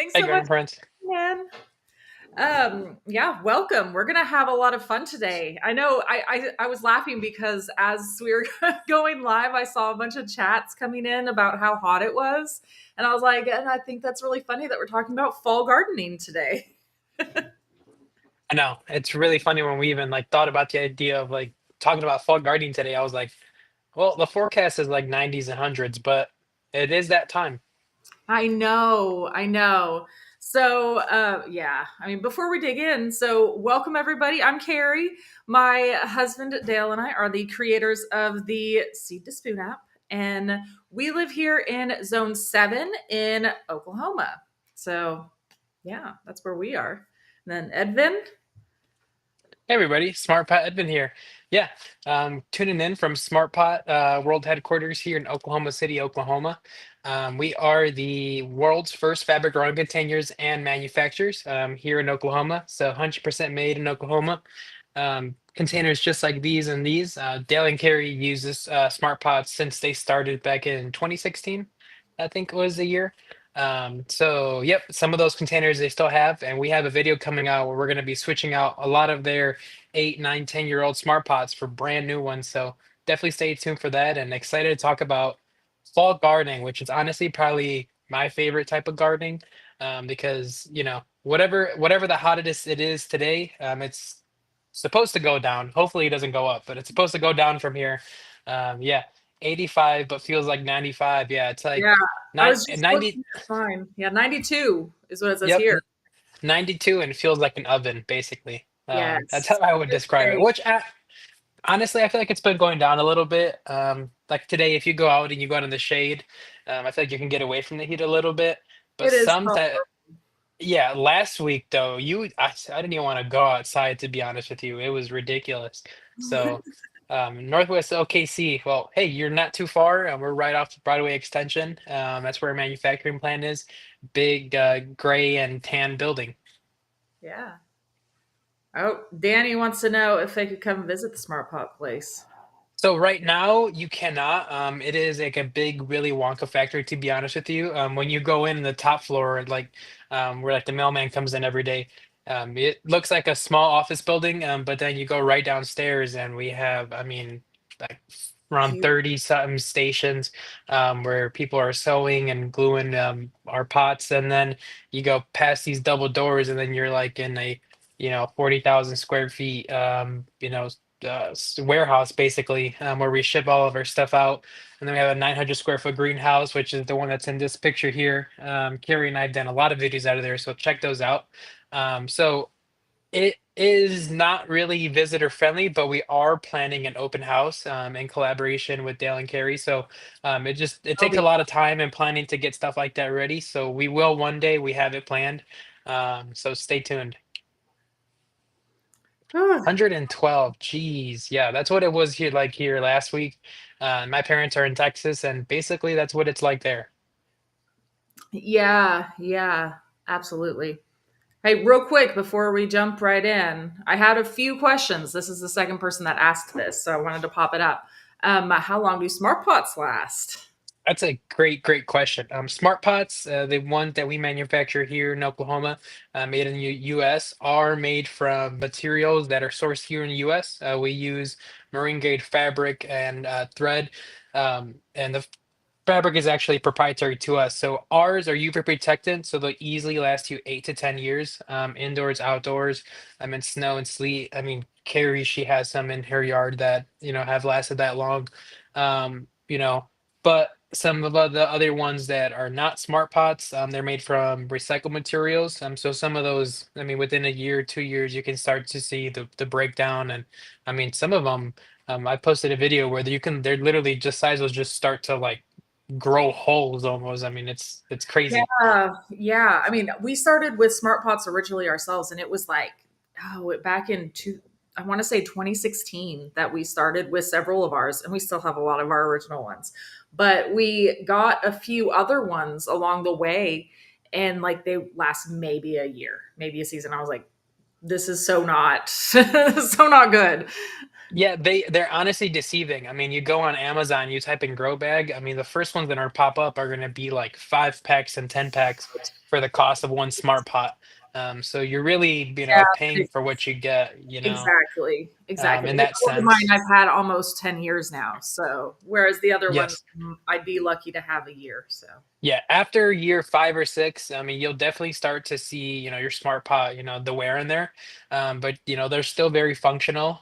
Thanks Hey, so much, girlfriend. man. Yeah, welcome. We're gonna have a lot of fun today. I know I was laughing because as we were going live, I saw a bunch of chats coming in about how hot it was. And I was like, and I think that's really funny that we're talking about fall gardening today. I know it's really funny when we even like thought about the idea of like talking about fall gardening today. I was like, well, the forecast is like 90s and hundreds, but it is that time. I know. So, yeah, I mean, before we dig in, so welcome everybody. I'm Carrie. My husband Dale and I are the creators of the Seed to Spoon app, and we live here in Zone 7 in Oklahoma. So, yeah, that's where we are. And then Edvin. Hey, everybody, Smart Pot Edvin here. Yeah, tuning in from Smart Pot World Headquarters here in Oklahoma City, Oklahoma. We are the world's first fabric growing containers and manufacturers here in Oklahoma. So 100% made in Oklahoma. Containers just like these and these. Dale and Carrie use this Smart Pot since they started back in 2016, I think was the year. So yep, some of those containers they still have, and we have a video coming out where we're going to be switching out a lot of their 8, 9, 10 year old smart pots for brand new ones. So definitely stay tuned for that, and excited to talk about fall gardening, which is honestly probably my favorite type of gardening. Because whatever the hottest it is today, it's supposed to go down. Hopefully it doesn't go up, but it's supposed to go down from here. Yeah, 85 but feels like 95. Yeah, it's like Yeah, I nine was just 90. looking at mine. Yeah, 92 is what it says Yep, here. 92 and feels like an oven, basically. That's how Yes. I would It's describe it. great. Honestly, I feel like it's been going down a little bit. Like today, if you go out and you go out in the shade, I feel like you can get away from the heat a little bit. But It is. some that, yeah, last week though, I didn't even want to go outside to be honest with you. It was ridiculous. So, Northwest OKC. Well, hey, you're not too far. We're right off the Broadway extension. That's where our manufacturing plant is. Big gray and tan building. Yeah. Oh, Danny wants to know if they could come visit the Smart Pot place. So right now you cannot. It is like a big Willy Wonka factory, to be honest with you. When you go in the top floor, like where like the mailman comes in every day, it looks like a small office building. But then you go right downstairs, and we have, I mean, like around Huge. 30 something stations where people are sewing and gluing our pots, and then you go past these double doors, and then you're like in a 40,000 square feet warehouse basically, where we ship all of our stuff out. And then we have a 900 square foot greenhouse, which is the one that's in this picture here. Carrie and I have done a lot of videos out of there, so check those out. So it is not really visitor friendly, but we are planning an open house in collaboration with Dale and Carrie. So it I'll takes be. a lot of time and planning to get stuff like that ready. So we will one day. We have it planned. So stay tuned. Ah, 112. Geez. Yeah, that's what it was here last week. My parents are in Texas, and basically that's what it's like there. yeah, yeah, absolutely. Hey, real quick before we jump right in, I had a few questions. This is the second person that asked this, so I wanted to pop it up. How long do Smart Pots last? That's a great question. Smart pots, the ones that we manufacture here in Oklahoma, made in the U.S., are made from materials that are sourced here in the U.S. We use marine grade fabric and thread, and the fabric is actually proprietary to us. So ours are UV protectant, so they'll easily last you 8 to 10 years, indoors, outdoors. In snow and sleet. I mean, Carrie, she has some in her yard that have lasted that long. Um, you know, but some of the other ones that are not smart pots, they're made from recycled materials. So some of those, I mean, within a year, 2 years, you can start to see the breakdown. And I mean, some of them, I posted a video where they're literally just size will just start to like grow holes almost. I mean, it's crazy. Yeah. I mean, we started with Smart Pots originally ourselves, and it was like, back in I want to say 2016 that we started with several of ours, and we still have a lot of our original ones. But we got a few other ones along the way, and like they last maybe a year, maybe a season. I was like, this is so not, so not good. Yeah, they're honestly deceiving. I mean, you go on Amazon, you type in grow bag. I mean, the first ones that are pop up are going to be like 5 packs and 10 packs for the cost of one smart pot. So you're really, Yeah, paying for what you get, exactly, exactly. in The that older mine sense. I've had almost 10 years now. So, whereas the other ones, Yes. I'd be lucky to have a year. So, Yeah, after year 5 or 6, I mean, you'll definitely start to see, your smart pot, the wear in there. But they're still very functional.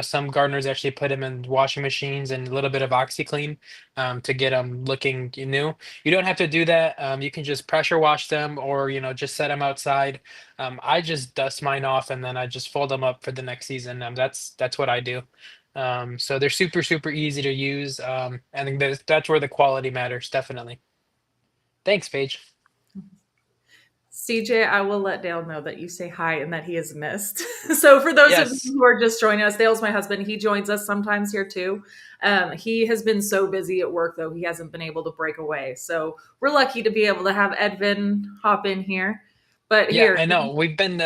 Some gardeners actually put them in washing machines and a little bit of OxyClean to get them looking new. You don't have to do that. You can just pressure wash them or just set them outside. I just dust mine off and then I just fold them up for the next season. That's what I do. So they're super super easy to use. I think that's where the quality matters, definitely. Thanks, Paige. CJ, I will let Dale know that you say hi and that he is missed. So, for those of you Yes, who are just joining us, Dale's my husband. He joins us sometimes here too. He has been so busy at work, though, he hasn't been able to break away. So, we're lucky to be able to have Edvin hop in here. But yeah, here, I know. We've been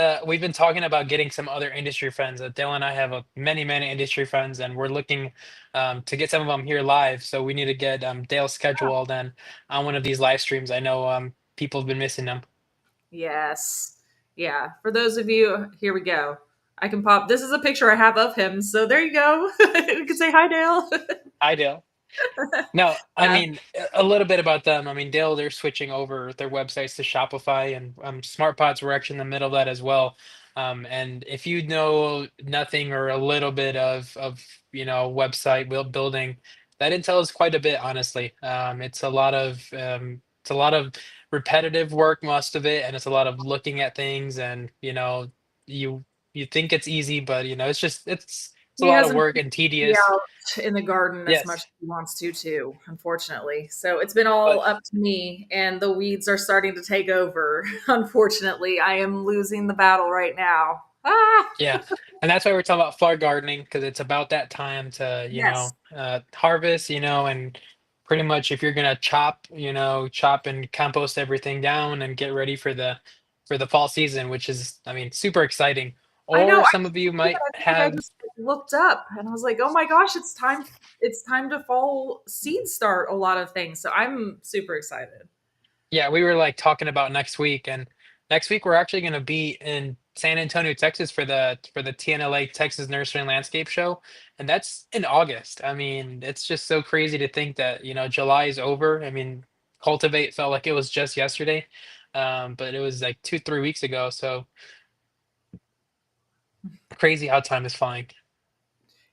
talking about getting some other industry friends. Dale and I have many many industry friends, and we're looking to get some of them here live. So we need to get Dale scheduled and on one of these live streams. I know people have been missing them. yes. Yeah. For those of you, here we go. I can pop. This is a picture I have of him. So there you go. You can say hi, Dale. Hi, Dale. No, I Yeah. mean a little bit about them. I mean, Dale, they're switching over their websites to Shopify, and SmartPots were actually in the middle of that as well. And if you know nothing or a little bit of website building, that intel is quite a bit, honestly. It's a lot of repetitive work, most of it, and it's a lot of looking at things, and you you think it's easy, but it's a He lot of hasn't work and be tedious. out in the garden as much Yes, as he wants to, too, unfortunately. So it's been all but up to me, and the weeds are starting to take over. Unfortunately, I am losing the battle right now. Ah, yeah, and that's why we're talking about flower gardening because it's about that time to, yes. harvest, and pretty much if you're gonna chop and compost everything down and get ready for the fall season, which is, I mean, super exciting. I know. Or some of you might I feel like I have, just looked up and I was like, "Oh my gosh, it's time! It's time to fall seed start a lot of things." So I'm super excited. yeah, we were like talking about next week, and next week we're actually gonna be in San Antonio, Texas for the TNLA Texas Nursery and Landscape Show, and that's in August. I mean, it's just so crazy to think that July is over. I mean, Cultivate felt like it was just yesterday, but it was like 2 3 weeks ago. So crazy how time is flying.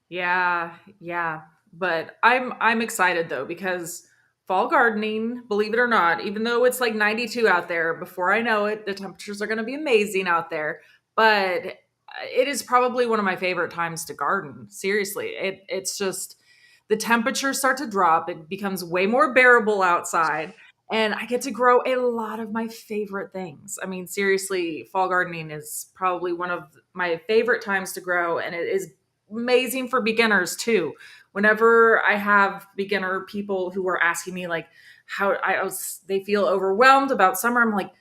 Yeah, yeah. But I'm excited though because fall gardening, believe it or not, even though it's like 92 out there, before I know it, the temperatures are going to be amazing out there. But it is probably one of my favorite times to garden. Seriously, it's just the temperatures start to drop. It becomes way more bearable outside. And I get to grow a lot of my favorite things. I mean, seriously, fall gardening is probably one of my favorite times to grow, and it is amazing for beginners too. Whenever I have beginner people who are asking me like they feel overwhelmed about summer, I'm like,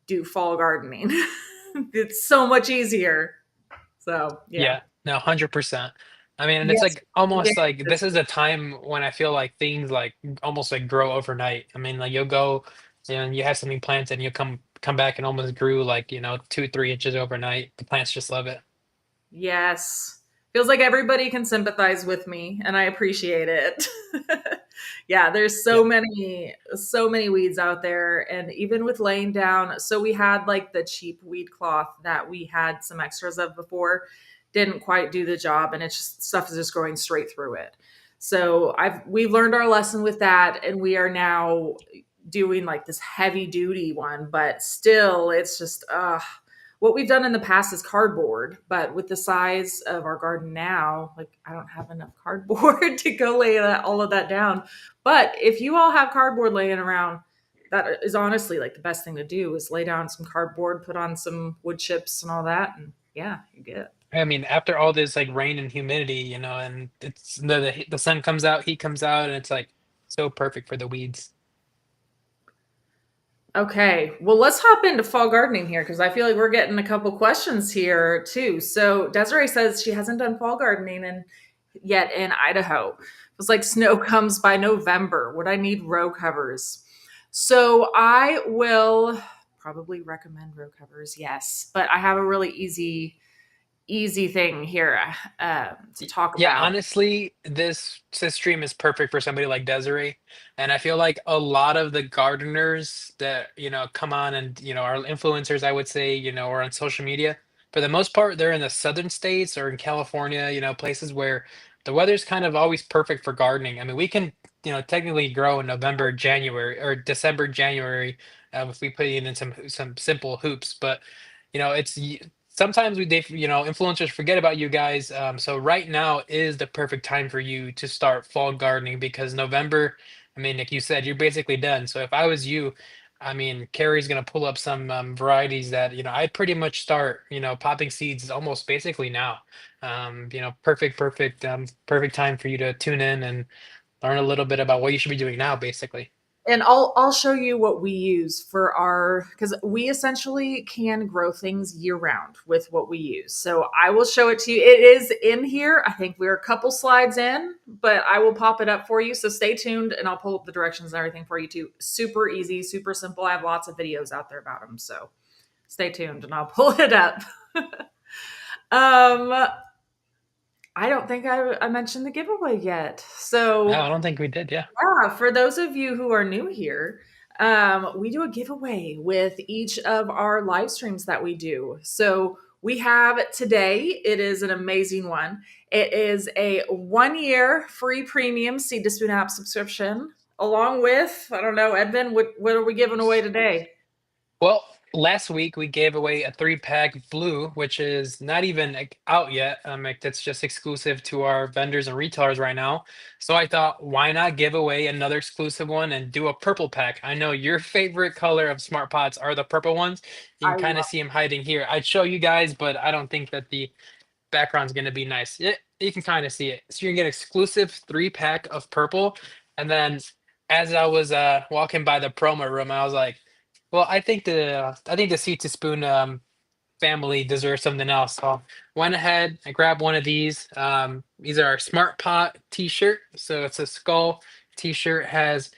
do fall gardening. It's so much easier. So yeah. Yeah, no, 100%. I mean, and it's Yes. like almost like Yes. this is a time when I feel like things like almost like grow overnight. I mean, like you'll go and you have something planted and you come back and almost grew like, 2 3 inches overnight. The plants just love it. Yes. Feels like everybody can sympathize with me and I appreciate it. Yeah, there's Yep. so many weeds out there and even with laying down, so we had like the cheap weed cloth that we had some extras of before didn't quite do the job and it's just stuff is just growing straight through it. So we've learned our lesson with that and we are now doing like this heavy duty one, but still it's just what we've done in the past is cardboard, but with the size of our garden now, like I don't have enough cardboard to go lay all of that down. But if you all have cardboard laying around, that is honestly like the best thing to do is lay down some cardboard, put on some wood chips and all that, and yeah, you're good. I mean, after all this like rain and humidity, and it's the sun comes out, heat comes out, and it's like so perfect for the weeds. Okay, well, let's hop into fall gardening here because I feel like we're getting a couple questions here too. So Desiree says she hasn't done fall gardening yet in Idaho. It was like snow comes by November. Would I need row covers? So I will probably recommend row covers, yes. But I have a really easy thing here to talk Yeah, about. honestly, this stream is perfect for somebody like Desiree, and I feel like a lot of the gardeners that come on and are influencers, I would say, or on social media. For the most part, they're in the southern states or in California, places where the weather's kind of always perfect for gardening. I mean, we can, technically grow in November, January, or December, January, if we put it in some simple hoops, but it's sometimes influencers forget about you guys. So right now is the perfect time for you to start fall gardening because November, I mean, like you said, you're basically done. So if I was you, I mean, Carrie's gonna pull up some varieties that I'd pretty much start popping seeds almost basically now. Perfect time for you to tune in and learn a little bit about what you should be doing now, basically. And I'll show you what we use for our, because we essentially can grow things year round with what we use. So I will show it to you. It is in here. I think we're a couple slides in, but I will pop it up for you. So stay tuned and I'll pull up the directions and everything for you too. Super easy, super simple. I have lots of videos out there about them. So stay tuned and I'll pull it up. um, I don't think I mentioned the giveaway yet. No, So I don't think we did. Yeah. yeah, for those of you who are new here, we do a giveaway with each of our live streams that we do. So we have today, it is an amazing one. It is a 1 year free premium Seed to Spoon app subscription, along with, I don't know, Edvin, what are we giving away today? Well, last week we gave away a 3-pack blue, which is not even like, out yet. Like, that's just exclusive to our vendors and retailers right now. So I thought, why not give away another exclusive one and do a purple pack? I know your favorite color of Smart Pots are the purple ones. You can I kind of love see them hiding here. I'd show you guys, but I don't think that the background's going to be nice. You can kind of see it. So you can get exclusive 3-pack of purple. And then as I was walking by the promo room, I was like, well, I think the Seed to Spoon family deserves something else. So went ahead, I grabbed one of these. These are our Smart Pot T-shirt. So it's a skull T-shirt, has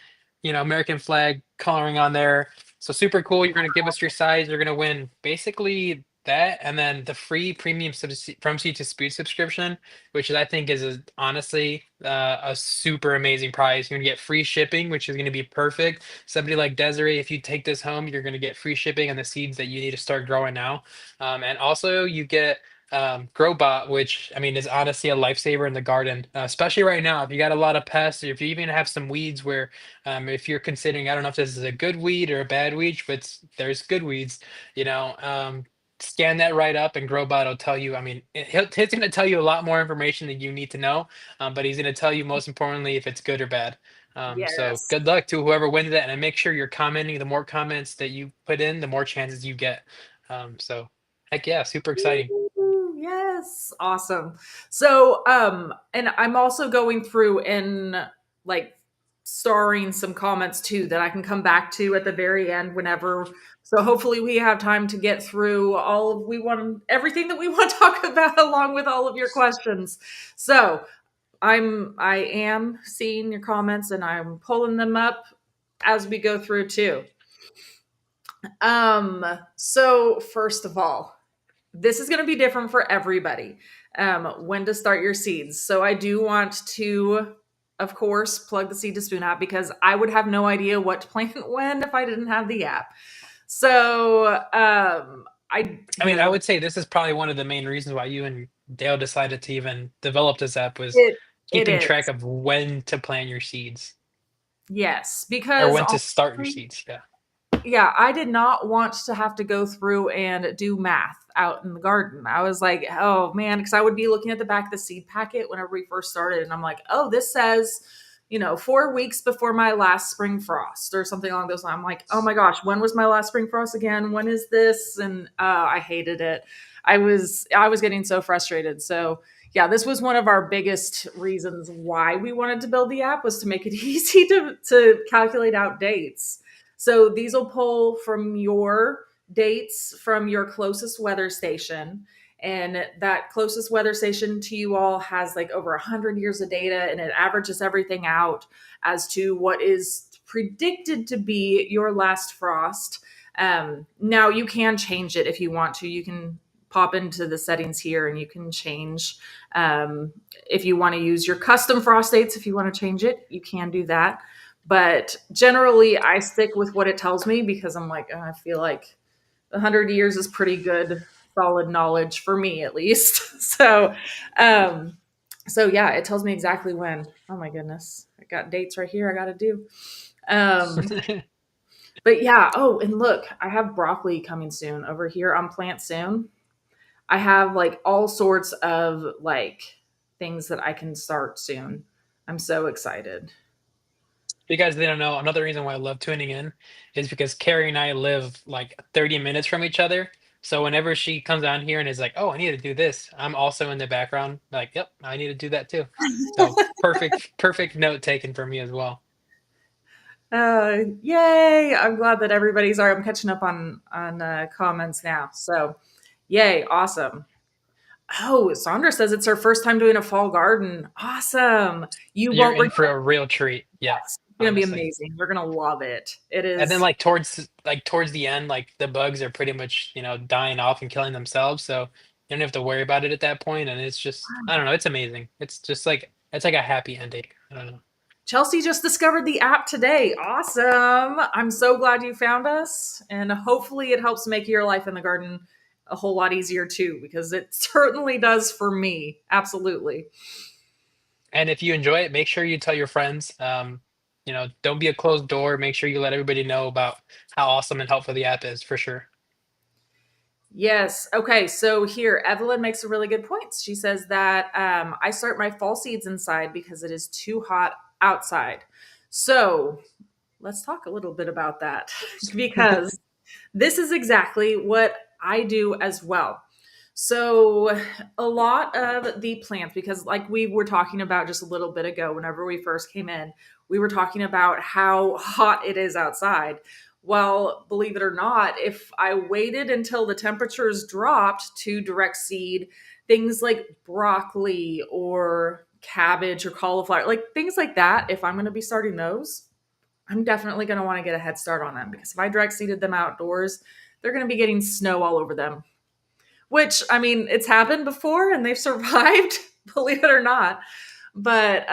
American flag coloring on there. So super cool. You're gonna give us your size. You're gonna win basically that, and then the free premium from Seed to Spoon subscription, which is I think is honestly a super amazing prize. You're gonna get free shipping, which is gonna be perfect. Somebody like Desiree, if you take this home, you're gonna get free shipping on the seeds that you need to start growing now. And also you get Growbot, which I mean is honestly a lifesaver in the garden, especially right now. If you got a lot of pests, or if you even have some weeds where, if you're considering, I don't know if this is a good weed or a bad weed, but there's good weeds, you know, scan that right up, and Growbot will tell you. I mean, he's going to tell you a lot more information than you need to know, but he's going to tell you most importantly if it's good or bad. So Yes. good luck to whoever wins that, and make sure you're commenting. The more comments that you put in, the more chances you get. So heck yeah, super exciting. Ooh, yes, awesome. So, and I'm also going through and like starring some comments too that I can come back to at the very end whenever. So hopefully we have time to get through all of we want everything that we want to talk about along with all of your questions. So I am seeing your comments and I'm pulling them up as we go through too. So first of all, this is going to be different for everybody. When to start your seeds. So I do want to, of course, plug the Seed to Spoon app because I would have no idea what to plant when if I didn't have the app. So I I mean, I the would say this is probably one of the main reasons why you and Dale decided to even develop this app was it it keeping is, track of when to plant your seeds yes, or because when to start your honestly, seeds. Yeah. yeah, I did not want to have to go through and do math out in the garden. I was like, oh man, because I would be looking at the back of the seed packet whenever we first started, and I'm like, oh, this says, 4 weeks before my last spring frost or something along those lines. I'm like, oh my gosh, when was my last spring frost again? When is this? And I hated it. I was getting so frustrated. So yeah, this was one of our biggest reasons why we wanted to build the app was to make it easy to calculate out dates. So these will pull from your dates from your closest weather station. And that closest weather station to you all has like over 100 years of data, and it averages everything out as to what is predicted to be your last frost. Now you can change it if you want to. You can pop into the settings here and you can change, if you want to use your custom frost dates. If you want to change it, you can do that. But generally, I stick with what it tells me because I'm like, I feel like 100 years is pretty good, solid knowledge for me at least. Um, so yeah, it tells me exactly when. Oh my goodness, I got dates right here. I got to do. Um, but yeah. Oh, and look, I have broccoli coming soon over here on Plant Soon. I have like all sorts of like things that I can start soon. I'm so excited. You guys didn't know, another reason why I love tuning in is because Carrie and I live like 30 minutes from each other. So whenever she comes on here and is like, "Oh, I need to do this," I'm also in the background, like, "Yep, I need to do that too." So perfect note taken for me as well. Yay! I'm glad that everybody's. Alright, I'm catching up on comments now. So, yay! Awesome. Oh, Sandra says it's her first time doing a fall garden. Awesome. You You're won't in regret for a real treat. Yeah, this. It's gonna be honestly. amazing. You're gonna love it. It And then is. towards the end, like the bugs are pretty much, dying off and killing themselves. So you don't have to worry about it at that point. And it's just, I don't know, it's amazing. It's just like it's like a happy ending. I don't know. Chelsea just discovered the app today. Awesome. I'm so glad you found us. And hopefully it helps make your life in the garden a whole lot easier too, because it certainly does for me. Absolutely. And if you enjoy it, make sure you tell your friends. Don't be a closed door. Make sure you let everybody know about how awesome and helpful the app is for sure. Yes. Okay. So here, Evelyn makes a really good point. She says that I start my fall seeds inside because it is too hot outside. So let's talk a little bit about that because this is exactly what I do as well. So, a lot of the plants, because like we were talking about just a little bit ago, whenever we first came in, we were talking about how hot it is outside. Well, believe it or not, if I waited until the temperatures dropped to direct seed things like broccoli or cabbage or cauliflower, like things like that, if I'm going to be starting those, I'm definitely going to want to get a head start on them because if I direct seeded them outdoors, they're going to be getting snow all over them. Which, I mean, it's happened before and they've survived, believe it or not. But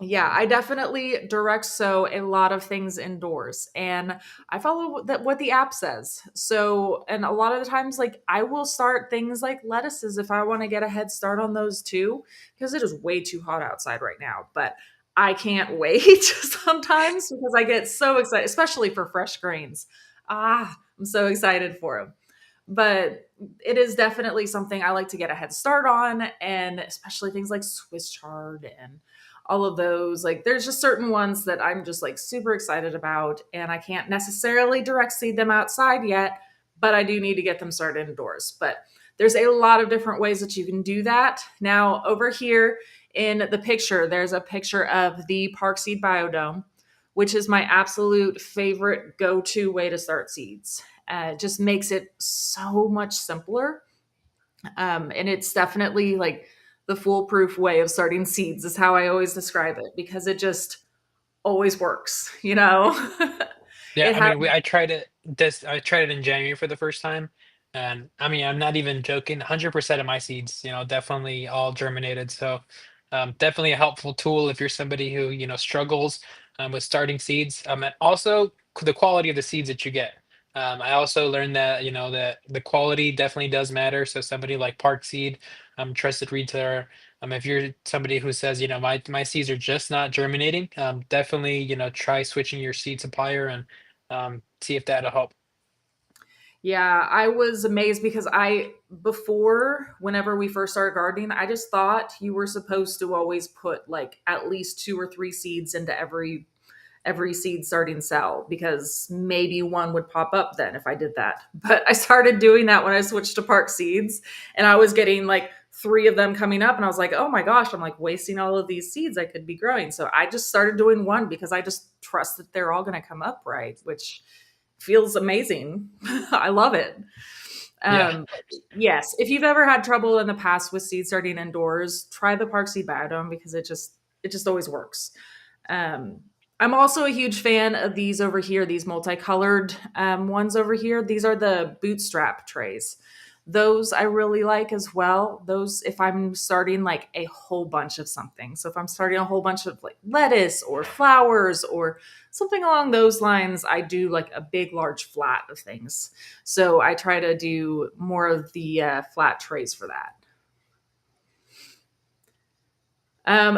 yeah, I definitely direct sow a lot of things indoors and I follow that what the app says. So, and a lot of the times like I will start things like lettuces if I want to get a head start on those too because it is way too hot outside right now, but I can't wait sometimes because I get so excited, especially for fresh greens. I'm so excited for them. But it is definitely something I like to get a head start on, and especially things like Swiss chard and all of those. Like, there's just certain ones that I'm just like super excited about, and I can't necessarily direct seed them outside yet, but I do need to get them started indoors. But there's a lot of different ways that you can do that. Now, over here in the picture, there's a picture of the Park Seed Biodome, which is my absolute favorite go to way to start seeds. It just makes it so much simpler. And it's definitely like the foolproof way of starting seeds, is how I always describe it because it just always works, you know? Yeah, It I has. mean, I tried it in January for the first time, and I mean, I'm not even joking. 100% of my seeds, definitely all germinated. So, definitely a helpful tool if you're somebody who struggles with starting seeds. And also the quality of the seeds that you get. I also learned that that the quality definitely does matter. So somebody like Park Seed, trusted retailer. If you're somebody who says, my seeds are just not germinating, definitely try switching your seed supplier and see if that'll help. Yeah, I was amazed because before, whenever we first started gardening, I just thought you were supposed to always put like at least two or three seeds into every seed starting cell because maybe one would pop up then if I did that. But I started doing that when I switched to Park Seeds and I was getting like three of them coming up and I was like, "Oh my gosh, I'm like wasting all of these seeds I could be growing." So I just started doing one because I just trust that they're all going to come up right, which feels amazing. I love it. Yeah. Yes, if you've ever had trouble in the past with seed starting indoors, try the Park Seed Biodome because it just always works. Um, I'm also a huge fan of these over here, these multicolored ones over here. These are the bootstrap trays. Those I really like as well. Those, if I'm starting like a whole bunch of something. So if I'm starting a whole bunch of like lettuce or flowers or something along those lines, I do like a big, large flat of things. So I try to do more of the flat trays for that.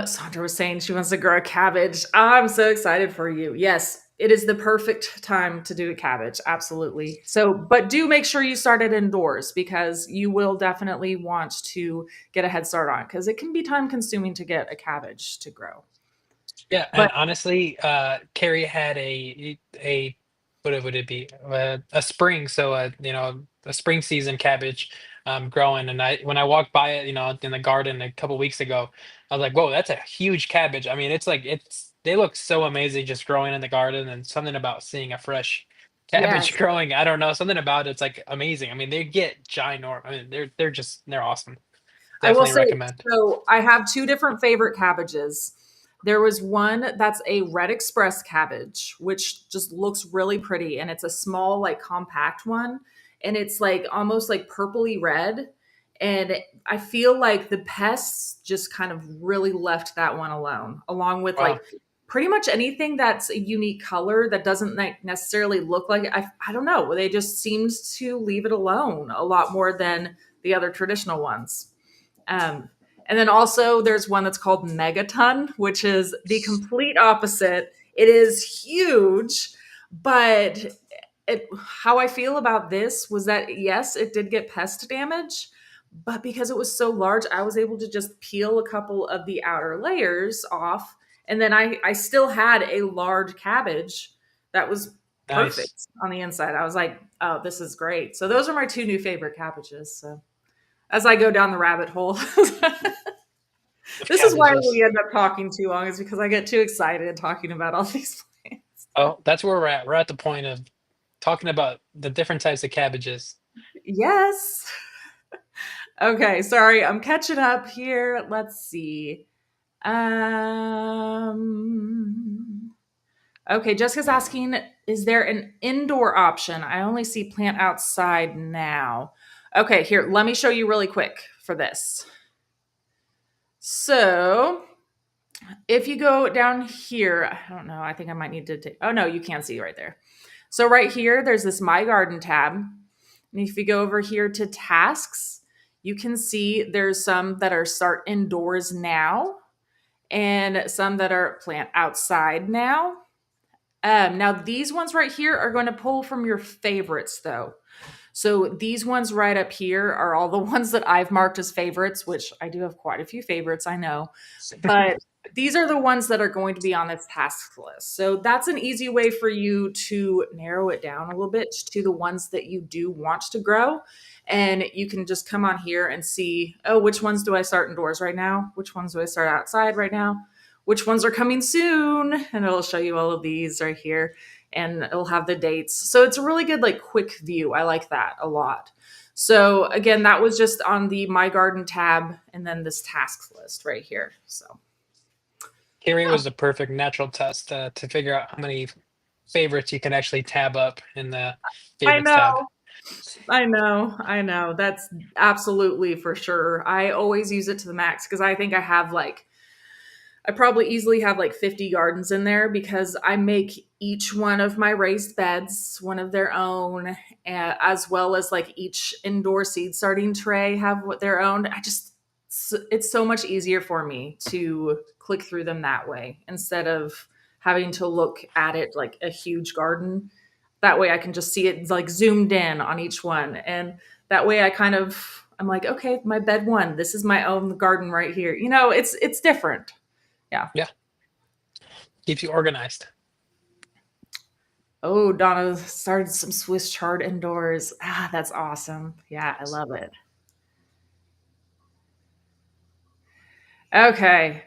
Sandra was saying she wants to grow a cabbage. I'm so excited for you. Yes, it is the perfect time to do a cabbage. Absolutely. So, but do make sure you start it indoors because you will definitely want to get a head start on it because it can be time consuming to get a cabbage to grow. Yeah, But and honestly, Carrie had a what would it be? A spring, so a spring season cabbage growing, and I when I walked by it, in the garden a couple weeks ago, I was like, "Whoa, that's a huge cabbage!" I mean, it's they look so amazing just growing in the garden, and something about seeing a fresh cabbage yes, growing, I don't know, something about it's like amazing. I mean, they get ginormous. I mean, they're awesome. I will Definitely say, recommend. so I have two different favorite cabbages. There was one that's a Red Express cabbage, which just looks really pretty, and it's a small, like compact one, and it's like almost like purpley red. And I feel like the pests just kind of really left that one alone, along with Wow, like pretty much anything that's a unique color that doesn't like necessarily look like it. I don't know. They just seemed to leave it alone a lot more than the other traditional ones. Um, and then also there's one that's called Megaton, which is the complete opposite. It is huge, but how I feel about this was that yes, it did get pest damage, but because it was so large, I was able to just peel a couple of the outer layers off, and then I still had a large cabbage that was nice. perfect on the inside. I was like, oh, this is great. So those are my two new favorite cabbages. So as I go down the rabbit hole. Of This is why we cabbages. end up talking too long, is because I get too excited talking about all these plants. Oh, that's where we're at. We're at the point of talking about the different types of cabbages. Yes. Okay, sorry, I'm catching up here. Let's see. Okay, Jessica's asking, is there an indoor option? I only see plant outside now. Okay, here, let me show you really quick for this. So, if you go down here, I don't know, I think I might need to take, oh no, you can see right there. So right here, there's this My Garden tab. And if you go over here to tasks, you can see there's some that are start indoors now and some that are plant outside now. Now these ones right here are going to pull from your favorites though. So these ones right up here are all the ones that I've marked as favorites, which I do have quite a few favorites, I know. But these are the ones that are going to be on this task list. So that's an easy way for you to narrow it down a little bit to the ones that you do want to grow. And you can just come on here and see, oh, which ones do I start indoors right now? Which ones do I start outside right now? Which ones are coming soon? And it'll show you all of these right here and it'll have the dates. So it's a really good, like, quick view. I like that a lot. So again, that was just on the My Garden tab and then this tasks list right here. So Carrie yeah, was the perfect natural test to figure out how many favorites you can actually tab up in the I favorites tab. know. I know. That's absolutely for sure. I always use it to the max because I think I have like I probably easily have like 50 gardens in there because I make each one of my raised beds one of their own, as well as like each indoor seed starting tray have what their own. It's so much easier for me to click through them that way instead of having to look at it like a huge garden. That way I can just see it like zoomed in on each one. And that way I'm like, okay, my bed one, this is my own garden right here. It's different. Yeah. Yeah, keeps you organized. Oh, Donna started some Swiss chard indoors. Ah, that's awesome. Yeah, I love it. Okay.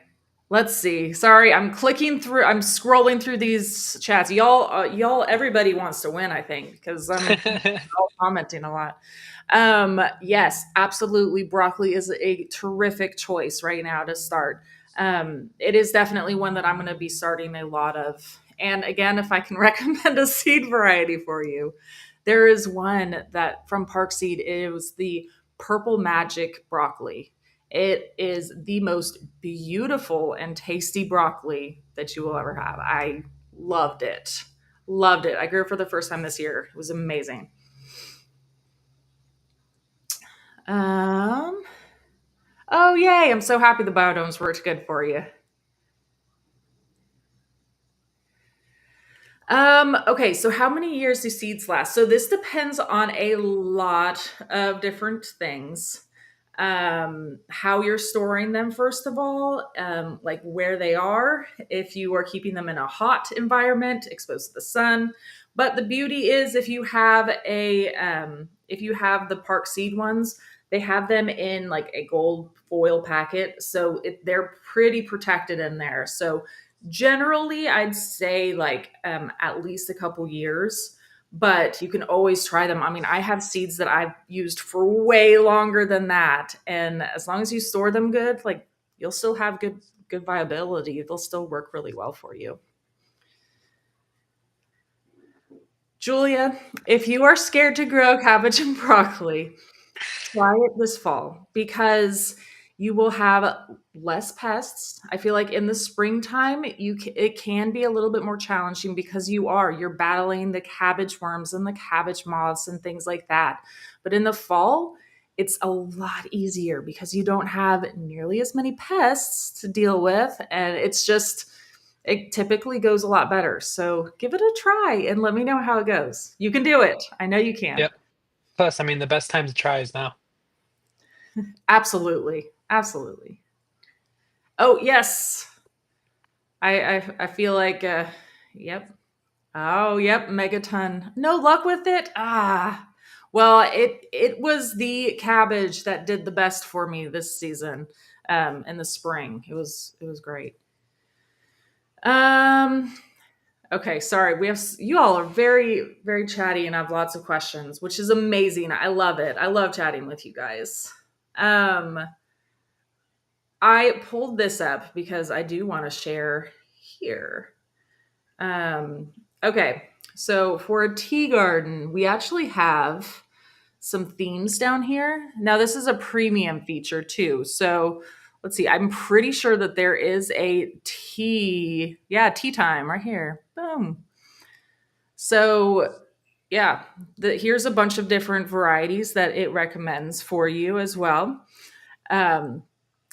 Let's see. Sorry, I'm clicking through. I'm scrolling through these chats. Y'all, everybody wants to win. I think because I'm all commenting a lot. Yes, absolutely. Broccoli is a terrific choice right now to start. It is definitely one that I'm going to be starting a lot of. And again, if I can recommend a seed variety for you, there is one that from Park Seed. It was the Purple Magic broccoli. It is the most beautiful and tasty broccoli that you will ever have. I loved it. Loved it. I grew it for the first time this year. It was amazing. Um, oh, yay. I'm so happy the biodomes worked good for you. Okay, so how many years do seeds last? So this depends on a lot of different things. How you're storing them, first of all, like where they are, if you are keeping them in a hot environment, exposed to the sun. But the beauty is if you have the Park Seed ones, they have them in like a gold foil packet, so they're pretty protected in there. So generally, I'd say like at least a couple years, but you can always try them. I mean, I have seeds that I've used for way longer than that, and as long as you store them good, like you'll still have good viability. They'll still work really well for you. Julia, if you are scared to grow cabbage and broccoli, try it this fall because you will have less pests. I feel like in the springtime, it can be a little bit more challenging because you're battling the cabbage worms and the cabbage moths and things like that. But in the fall, it's a lot easier because you don't have nearly as many pests to deal with, and it typically goes a lot better. So give it a try and let me know how it goes. You can do it. I know you can. Yep. Plus, I mean, the best time to try is now. Absolutely. Absolutely. Oh, yes. I feel like yep. Oh, yep, megaton. No luck with it? Ah. Well, it was the cabbage that did the best for me this season in the spring. It was great. Um okay, sorry. You all are very chatty and have lots of questions, which is amazing. I love it. I love chatting with you guys. Um I pulled this up because I do want to share here. Um, okay, so for a tea garden, we actually have some themes down here. Now, this is a premium feature too. So let's see, I'm pretty sure that there is tea time right here. Boom. So, yeah, here's a bunch of different varieties that it recommends for you as well. Um,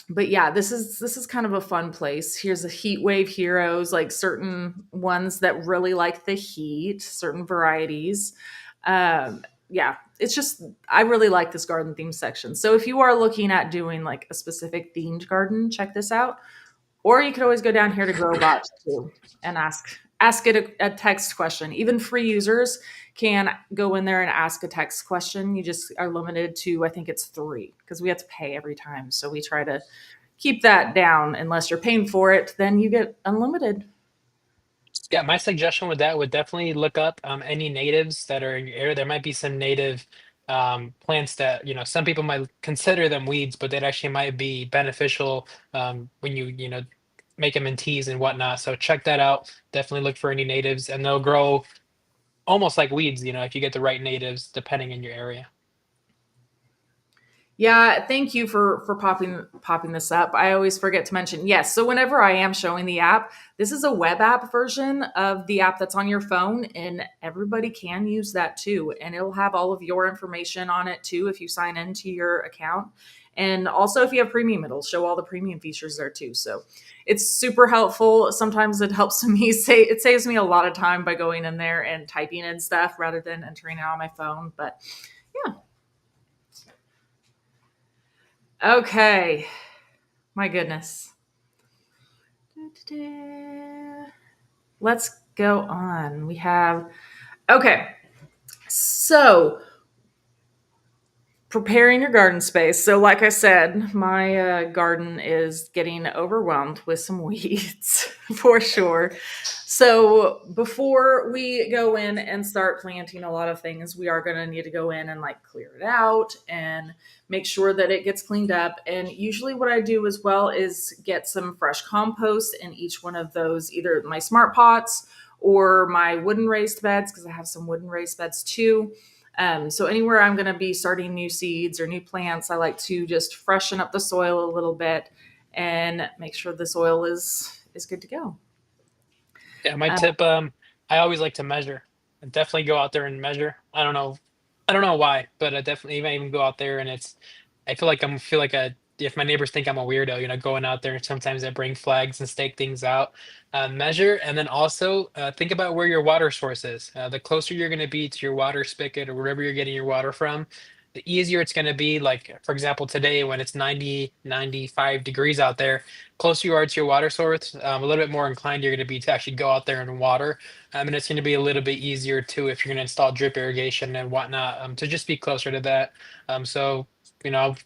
but yeah, this is kind of a fun place. Here's a heat wave heroes, like certain ones that really like the heat, certain varieties. Yeah, it's just I really like this garden theme section. So if you are looking at doing like a specific themed garden, check this out. Or you could always go down here to GrowBot too and ask it a text question. Even free users can go in there and ask a text question. You just are limited to I think it's 3 because we have to pay every time. So we try to keep that down. Unless you're paying for it, then you get unlimited. Yeah, my suggestion with that would definitely look up any natives that are in your area. There might be some native plants that, some people might consider them weeds, but that actually might be beneficial when you make them in teas and whatnot. So check that out. Definitely look for any natives, and they'll grow almost like weeds, if you get the right natives, depending in your area. Yeah, thank you for popping this up. I always forget to mention. Yes, so whenever I am showing the app, this is a web app version of the app that's on your phone and everybody can use that too, and it'll have all of your information on it too if you sign into your account. And also if you have premium, it'll show all the premium features there too. So it's super helpful. Sometimes it helps me say it saves me a lot of time by going in there and typing in stuff rather than entering it on my phone, but yeah. Okay. My goodness. Let's go on. Okay. So preparing your garden space. So, like I said, my garden is getting overwhelmed with some weeds for sure. So, before we go in and start planting a lot of things, we are going to need to go in and like clear it out and make sure that it gets cleaned up. And usually, what I do as well is get some fresh compost in each one of those, either my smart pots or my wooden raised beds, because I have some wooden raised beds too. So anywhere I'm going to be starting new seeds or new plants, I like to just freshen up the soil a little bit and make sure the soil is good to go. Yeah, my Uh, tip, I always like to measure. I definitely go out there and measure. I don't know why, but I definitely might even go out there and I feel like feel like if my neighbors think I'm a weirdo, going out there and sometimes I bring flags and stake things out, measure, and then also think about where your water source is. The closer you're going to be to your water spigot or wherever you're getting your water from, the easier it's going to be. Like, for example, today when it's 90, 95 degrees out there, closer you are to your water source, a little bit more inclined you're going to be to actually go out there and water. And it's going to be a little bit easier too if you're going to install drip irrigation and whatnot, to just be closer to that. So,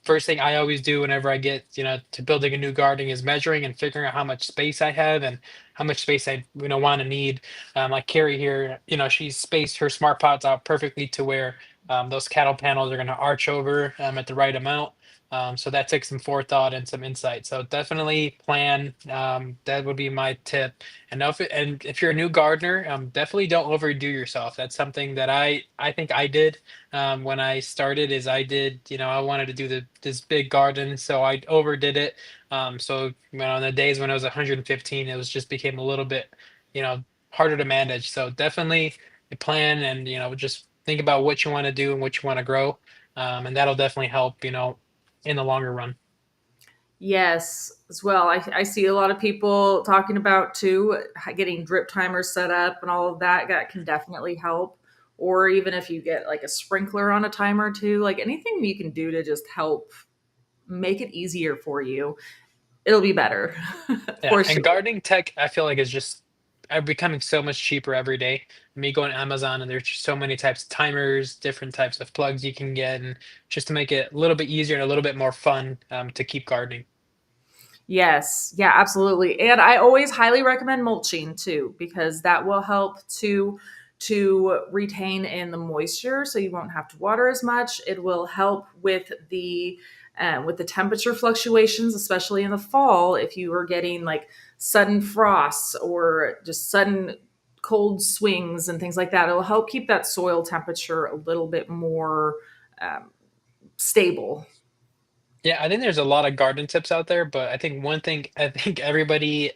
first thing I always do whenever I get, to building a new garden is measuring and figuring out how much space I have and how much space I, want to need. Like Carrie here, she's spaced her smart pots out perfectly to where those cattle panels are going to arch over at the right amount. So that takes some forethought and some insight. So definitely plan. That would be my tip. And if you're a new gardener, definitely don't overdo yourself. That's something that I think I did when I started. Is I did, I wanted to do this big garden, so I overdid it. So on the days when I was 115, it was just became a little bit, you know, harder to manage. So definitely plan and just think about what you want to do and what you want to grow, and that'll definitely help. In the longer run. yes, as well. I see a lot of people talking about too getting drip timers set up and all of that. That can definitely help. Or even if you get like a sprinkler on a timer too, like anything you can do to just help make it easier for you, it'll be better Yeah, for and sure. gardening tech, I feel like is just becoming so much cheaper every day. Me going to Amazon and there's just so many types of timers, different types of plugs you can get, and just to make it a little bit easier and a little bit more fun to keep gardening. Yes, yeah, absolutely. And I always highly recommend mulching too, because that will help to retain in the moisture so you won't have to water as much. It will help with the temperature fluctuations, especially in the fall, if you are getting like sudden frosts or just sudden cold swings and things like that. It'll help keep that soil temperature a little bit more um, stable. Yeah, I think there's a lot of garden tips out there, but I think one thing I think everybody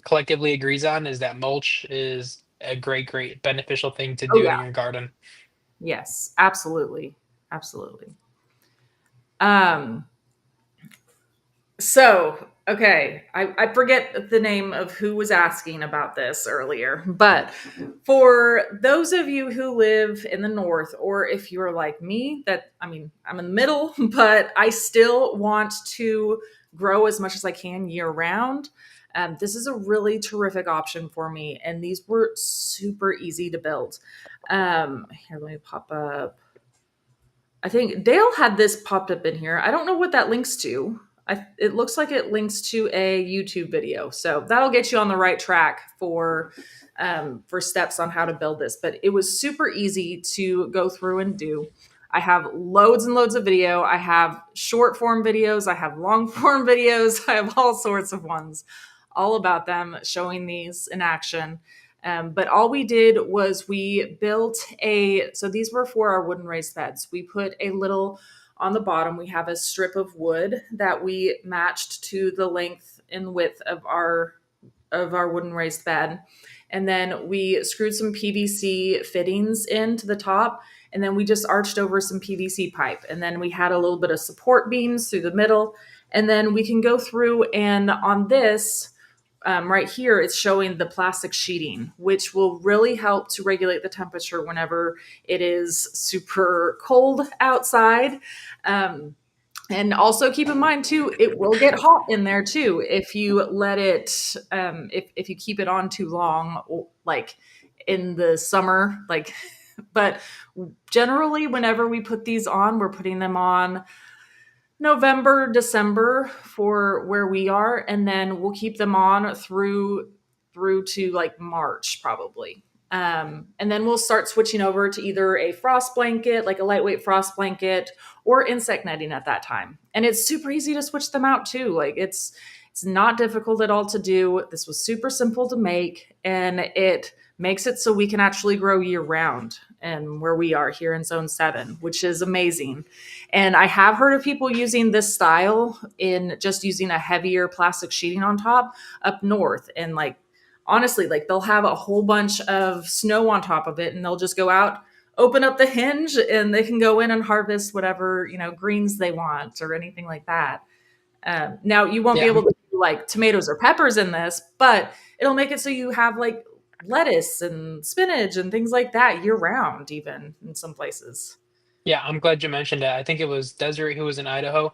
collectively agrees on is that mulch is a great beneficial thing to Oh do in yeah. your garden. Yes, absolutely. Absolutely. Um, so, okay, I forget the name of who was asking about this earlier, but for those of you who live in the north, or if you're like me, that I mean, I'm in the middle, but I still want to grow as much as I can year round. This is a really terrific option for me, and these were super easy to build. Here, let me pop up. I think Dale had this popped up in here. I don't know what that links to. It looks like it links to a YouTube video, so that'll get you on the right track for steps on how to build this. But it was super easy to go through and do. I have loads and loads of video. I have short form videos. I have long form videos. I have all sorts of ones, all about them, showing these in action. But all we did was we built so these were for our wooden raised beds. We put a little on the bottom, we have a strip of wood that we matched to the length and width of our wooden raised bed. And then we screwed some PVC fittings into the top. And then we just arched over some PVC pipe. And then we had a little bit of support beams through the middle. And then we can go through and on this, right here, it's showing the plastic sheeting, which will really help to regulate the temperature whenever it is super cold outside. Um, and also keep in mind too, it will get hot in there too if you let it, if you keep it on too long, like in the summer, like But generally, whenever we put these on, we're putting them on November, December for where we are, and then we'll keep them on through to like March probably. And then we'll start switching over to either a frost blanket, like a lightweight frost blanket, or insect netting at that time. And it's super easy to switch them out too. Like it's not difficult at all to do. This was super simple to make, and it makes it so we can actually grow year round and where we are here in zone 7, which is amazing. And I have heard of people using this style in just using a heavier plastic sheeting on top up north. And like, honestly, like they'll have a whole bunch of snow on top of it and they'll just go out, open up the hinge, and they can go in and harvest whatever, greens they want or anything like that. Now, you won't be Yeah, able to do like tomatoes or peppers in this, but it'll make it so you have like lettuce and spinach and things like that year round, even in some places. yeah, I'm glad you mentioned that. I think it was Desiree who was in Idaho.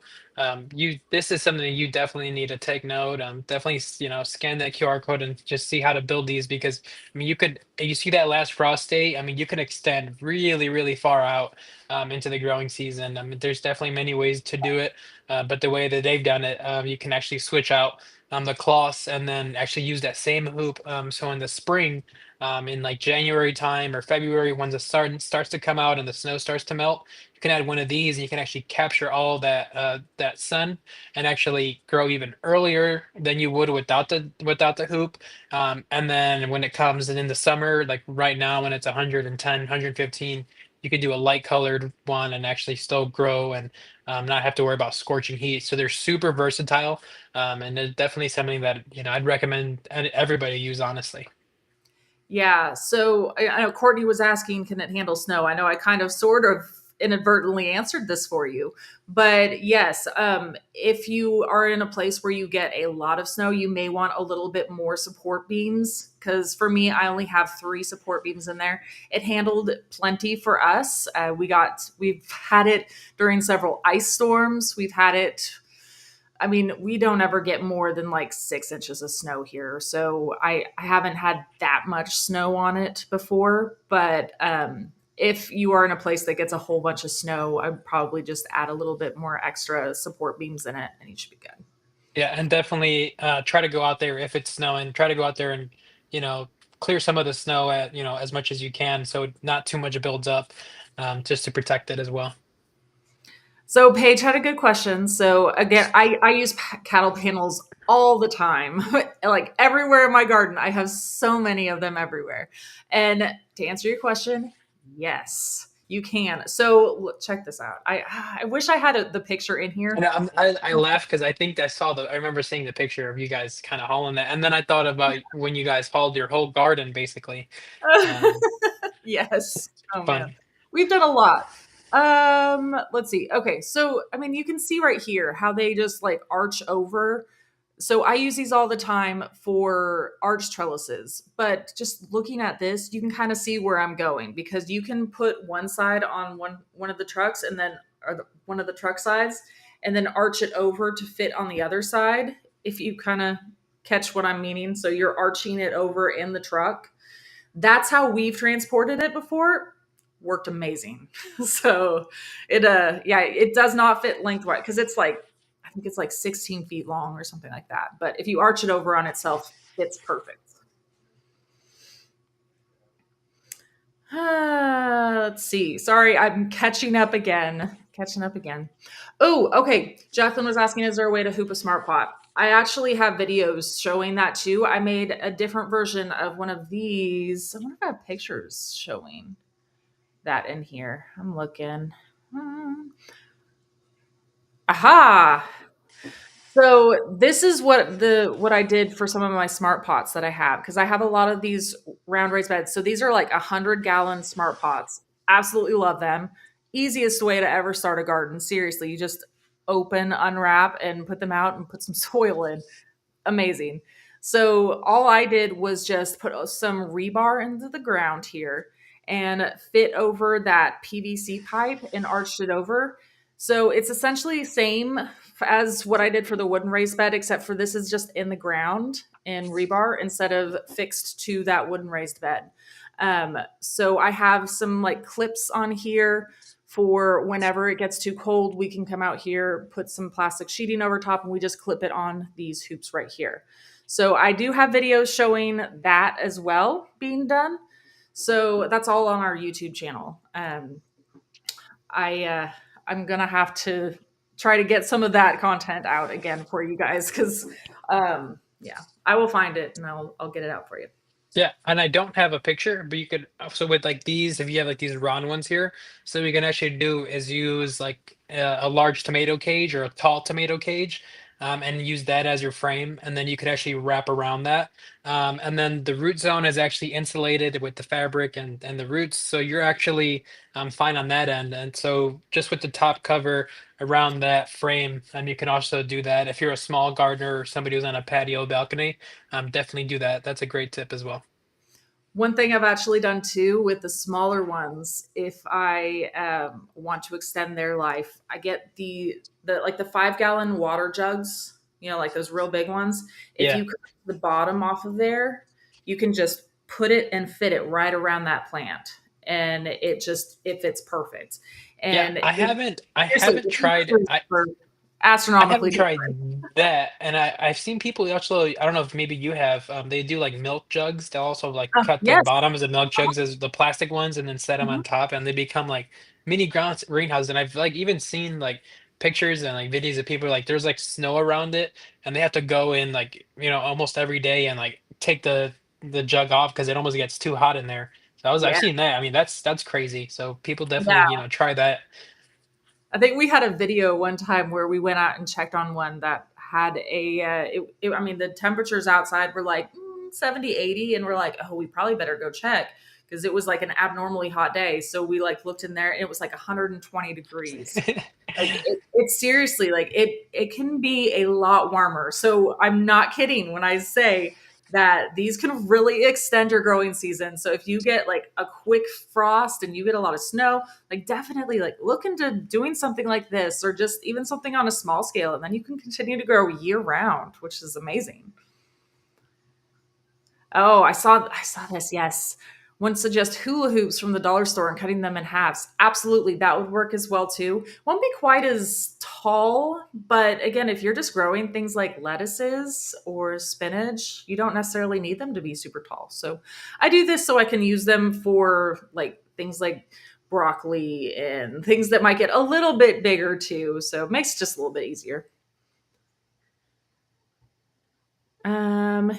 This is something that you definitely need to take note. Definitely, scan that QR code and just see how to build these because I mean, you see that last frost date. I mean, you can extend really, really far out into the growing season. I mean, there's definitely many ways to do it, but the way that they've done it, you can actually switch out the cloths and then actually use that same hoop. So in the spring in like January time or February when the sun starts to come out and the snow starts to melt. You can add one of these and you can actually capture all that sun and actually grow even earlier than you would without the hoop. And then when it comes in the summer, like right now when it's 110, 115, you could do a light colored one and actually still grow and not have to worry about scorching heat. So they're super versatile, and they're definitely something that I'd recommend everybody use honestly. Yeah. So I know Courtney was asking, can it handle snow? I know I kind of sort of inadvertently answered this for you. But yes, if you are in a place where you get a lot of snow, you may want a little bit more support beams. Because for me, I only have 3 support beams in there. It handled plenty for us. We've had it during several ice storms. We've had it, I mean, we don't ever get more than like 6 inches of snow here. So I haven't had that much snow on it before. But if you are in a place that gets a whole bunch of snow, I'd probably just add a little bit more extra support beams in it and you should be good. Yeah, and definitely try to go out there if it's snowing. Try to go out there and you know clear some of the snow at as much as you can, so not too much builds up, just to protect it as well. So Paige had a good question. So again, I use cattle panels all the time, like everywhere in my garden. I have so many of them everywhere. And to answer your question, yes, you can. So check this out. I wish I had the picture in here. And I laugh because I think I remember seeing the picture of you guys kind of hauling that, and then I thought about when you guys hauled your whole garden basically. Um, Yes. it's Oh man. fun. We've done a lot. Let's see. Okay, so I mean you can see right here how they just like arch over. So I use these all the time for arch trellises, but just looking at this, you can kind of see where I'm going because you can put one side on one of the trucks and then one of the truck sides and then arch it over to fit on the other side if you kind of catch what I'm meaning. So you're arching it over in the truck. That's how we've transported it before. Worked amazing. So yeah, it does not fit lengthwise because it's like I think it's like 16 feet long or something like that. But if you arch it over on itself, it's perfect. Let's see. Sorry, I'm catching up again. Catching up again. Oh, okay. Jacqueline was asking, is there a way to hoop a smart pot? I actually have videos showing that too. I made a different version of one of these. I wonder if I have pictures showing that in here. I'm looking. Hmm. Aha! So this is what I did for some of my smart pots that I have because I have a lot of these round raised beds. So these are like 100-gallon smart pots. Absolutely love them. Easiest way to ever start a garden. Seriously, you just open, unwrap, and put them out and put some soil in. Amazing. So all I did was just put some rebar into the ground here and fit over that PVC pipe and arched it over. So it's essentially same as what I did for the wooden raised bed, except for this is just in the ground in rebar instead of fixed to that wooden raised bed. So I have some like clips on here for whenever it gets too cold, we can come out here, put some plastic sheeting over top, and we just clip it on these hoops right here. So I do have videos showing that as well being done. So that's all on our YouTube channel. I'm gonna have to try to get some of that content out again for you guys because yeah, I will find it and I'll get it out for you. Yeah, and I don't have a picture, but you could so with like these, if you have like these round ones here, so we can actually do is use like a large tomato cage or a tall tomato cage, and use that as your frame, and then you could actually wrap around that. And then the root zone is actually insulated with the fabric and the roots, so you're actually fine on that end. And so just with the top cover around that frame, you can also do that if you're a small gardener or somebody who's on a patio balcony. Definitely do that. That's a great tip as well. One thing I've actually done too with the smaller ones, if I want to extend their life, I get the like the 5 gallon water jugs, you know, like those real big ones. If Yeah. you cut the bottom off of there, you can just put it and fit it right around that plant, and it fits perfect. Yeah, And I seriously, haven't the tried pictures are I astronomically haven't tried different. that, and I've seen people also. I don't know if maybe you have. They do like milk jugs. They'll also like cut the Yes. bottoms of milk jugs as the plastic ones, and then set them Mhm. on top, and they become like mini greenhouses. And I've like even seen like pictures and like videos of people like there's like snow around it, and they have to go in like almost every day and like take the jug off because it almost gets too hot in there. So I've Yeah. seen that. I mean that's crazy. So people definitely Yeah. try that. I think we had a video one time where we went out and checked on one that had I mean, the temperatures outside were like 70, 80, and we're like, oh, we probably better go check because it was like an abnormally hot day. So we like looked in there and it was like 120 degrees. Like it's seriously like it can be a lot warmer. So I'm not kidding when I say that these can really extend your growing season. So if you get like a quick frost and you get a lot of snow, like definitely like look into doing something like this or just even something on a small scale, and then you can continue to grow year round, which is amazing. Oh, I saw this. Yes. One suggests hula hoops from the dollar store and cutting them in halves. Absolutely, that would work as well too. Won't be quite as tall, but again, if you're just growing things like lettuces or spinach, you don't necessarily need them to be super tall. So I do this so I can use them for like things like broccoli and things that might get a little bit bigger too. So it makes it just a little bit easier.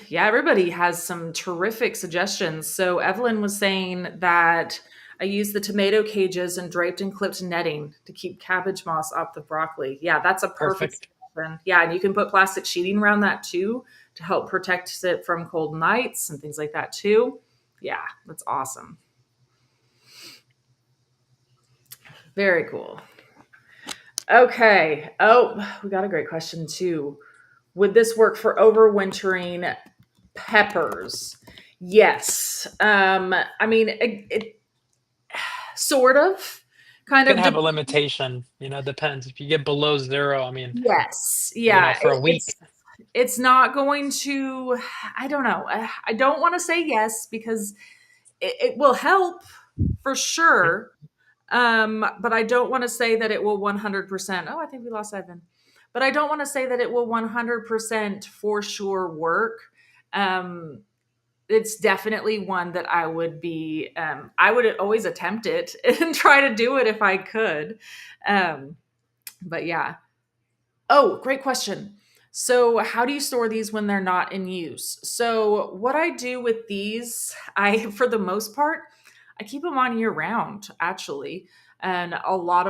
Yeah, everybody has some terrific suggestions. So Evelyn was saying that I use the tomato cages and draped and clipped netting to keep cabbage moss off the broccoli. Yeah, that's a perfect Perfect. suggestion. Yeah, and you can put plastic sheeting around that too to help protect it from cold nights and things like that too. Yeah, that's awesome. Very cool. Okay. Oh, we got a great question too. Would this work for overwintering peppers? Yes. I mean, it sort of kind Can of have a limitation, depends. If you get below zero, I mean, yes. Yeah. for a week. It's not going to, I don't know. I don't want to say yes because it will help for sure. But I don't want to say that it will 100%. Oh, I think we lost Evan. But I don't want to say that it will 100% for sure work. Um, it's definitely one that I would always attempt it and try to do it if I could. Um, but yeah. Oh, great question. So, how do you store these when they're not in use? So, what I do with these, for the most part, I keep them on year round, actually, and in a lot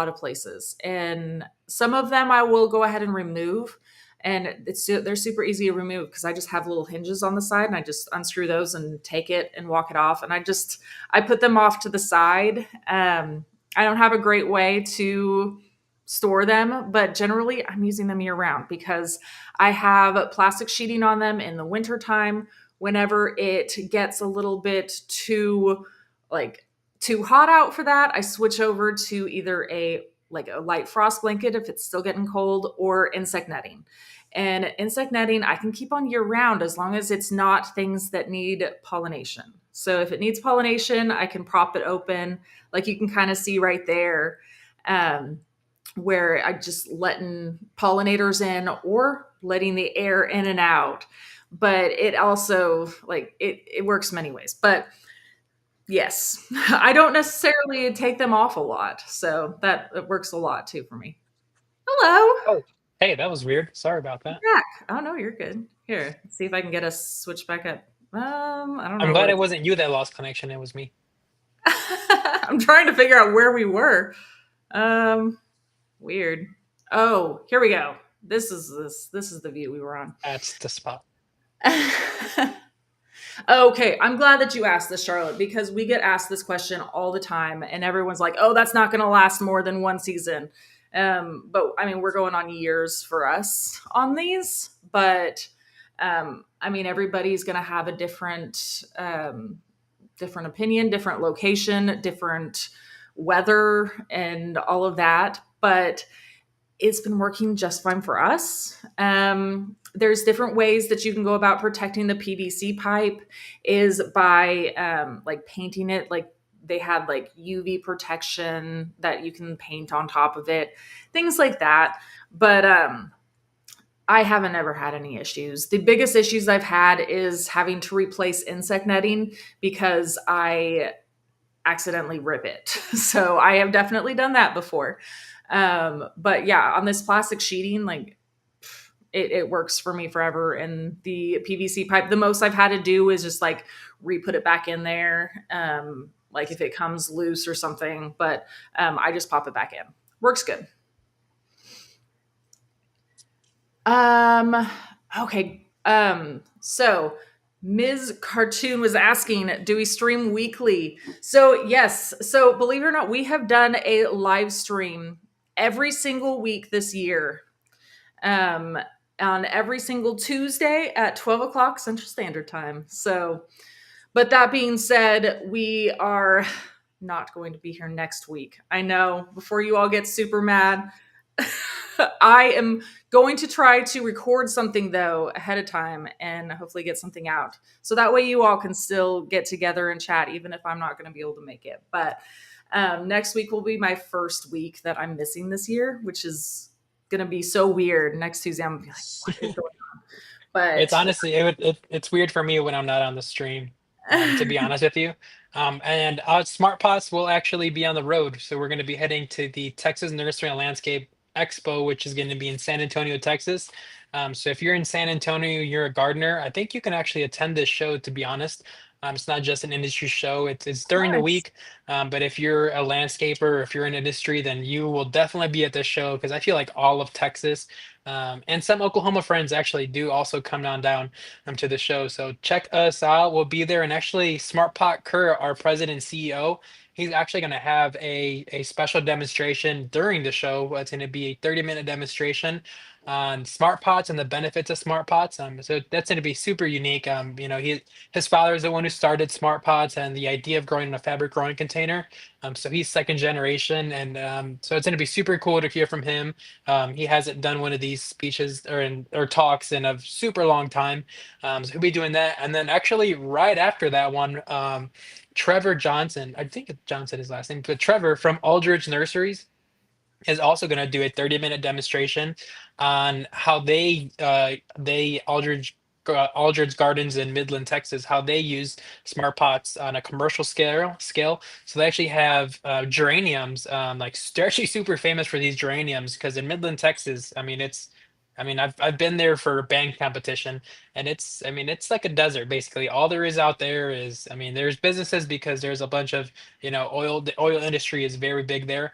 of places. And some of them I will go ahead and remove, and they're super easy to remove because I just have little hinges on the side, and I just unscrew those and take it and walk it off, and I put them off to the side. I don't have a great way to store them, but generally I'm using them year round because I have plastic sheeting on them in the wintertime. Whenever it gets a little bit like too hot out for that, I switch over to either a light frost blanket if it's still getting cold or insect netting. And insect netting I can keep on year round as long as it's not things that need pollination. So if it needs pollination, I can prop it open, like you can kind of see right there, um, where I just letting pollinators in or letting the air in and out. But it also like it works many ways. But yes, I don't necessarily take them off a lot, so that it works a lot too for me. Hello. Oh, hey, that was weird. Sorry about that. Back. Oh no, you're good. Here, let's see if I can get us switch back up. I don't I'm know glad what it wasn't you that lost connection. It was me. I'm trying to figure out where we were. Um, weird. Oh, here we go. This is the view we were on. That's the spot. Okay, I'm glad that you asked this, Charlotte, because we get asked this question all the time, and everyone's like, "Oh, that's not going to last more than one season." But I mean, we're going on years for us on these, but I mean, everybody's going to have a different opinion, different location, different weather, and all of that. But it's been working just fine for us. There's different ways that you can go about protecting the PVC pipe is by like painting it. Like they had like UV protection that you can paint on top of it, things like that. But I haven't ever had any issues. The biggest issues I've had is having to replace insect netting because I accidentally rip it. So I have definitely done that before. But yeah, on this plastic sheeting, like it works for me forever. And the PVC pipe, the most I've had to do is just like re-put it back in there. Like if it comes loose or something, but I just pop it back in. Works good. Um, okay. So Ms. Cartoon was asking, do we stream weekly? So yes. So believe it or not, we have done a live stream every single week this year. Um, on every single Tuesday at 12 o'clock Central Standard Time. So, but that being said, we are not going to be here next week. I know before you all get super mad, I am going to try to record something though ahead of time and hopefully get something out. So that way you all can still get together and chat, even if I'm not going to be able to make it. But next week will be my first week that I'm missing this year, which is going to be so weird. Next Tuesday, I'm going to be like, what is going on? It's But honestly it's weird for me when I'm not on the stream, to be honest with you. And Smart Pots will actually be on the road, so we're going to be heading to the Texas Nursery and Landscape Expo, which is going to be in San Antonio, Texas. So if you're in San Antonio, you're a gardener, I think you can actually attend this show. To be honest, it's not just an industry show; it's during the nice. week. But if you're a landscaper, or if you're in industry, then you will definitely be at this show because I feel like all of Texas and some Oklahoma friends actually do also come on down to the show. So check us out. We'll be there. And actually, Smart Pot Kerr, our president and CEO, he's actually going to have a special demonstration during the show. It's going to be a 30-minute demonstration on smart pots and the benefits of smart pots. So that's going to be super unique. His father is the one who started smart pots and the idea of growing in a fabric growing container. So he's second generation, and so it's going to be super cool to hear from him. He hasn't done one of these speeches or talks in a super long time. So he'll be doing that. And then actually right after that one, Trevor Johnson, I think Johnson is his last name, but Trevor from Aldridge Nurseries is also going to do a 30-minute demonstration on how they Aldridge Gardens in Midland, Texas, how they use smart pots on a commercial scale. So they actually have geraniums. Like they're actually super famous for these geraniums because in Midland, Texas, I've been there for a band competition, and it's like a desert basically. All there is out there is, there's businesses because there's a bunch of, oil. The oil industry is very big there.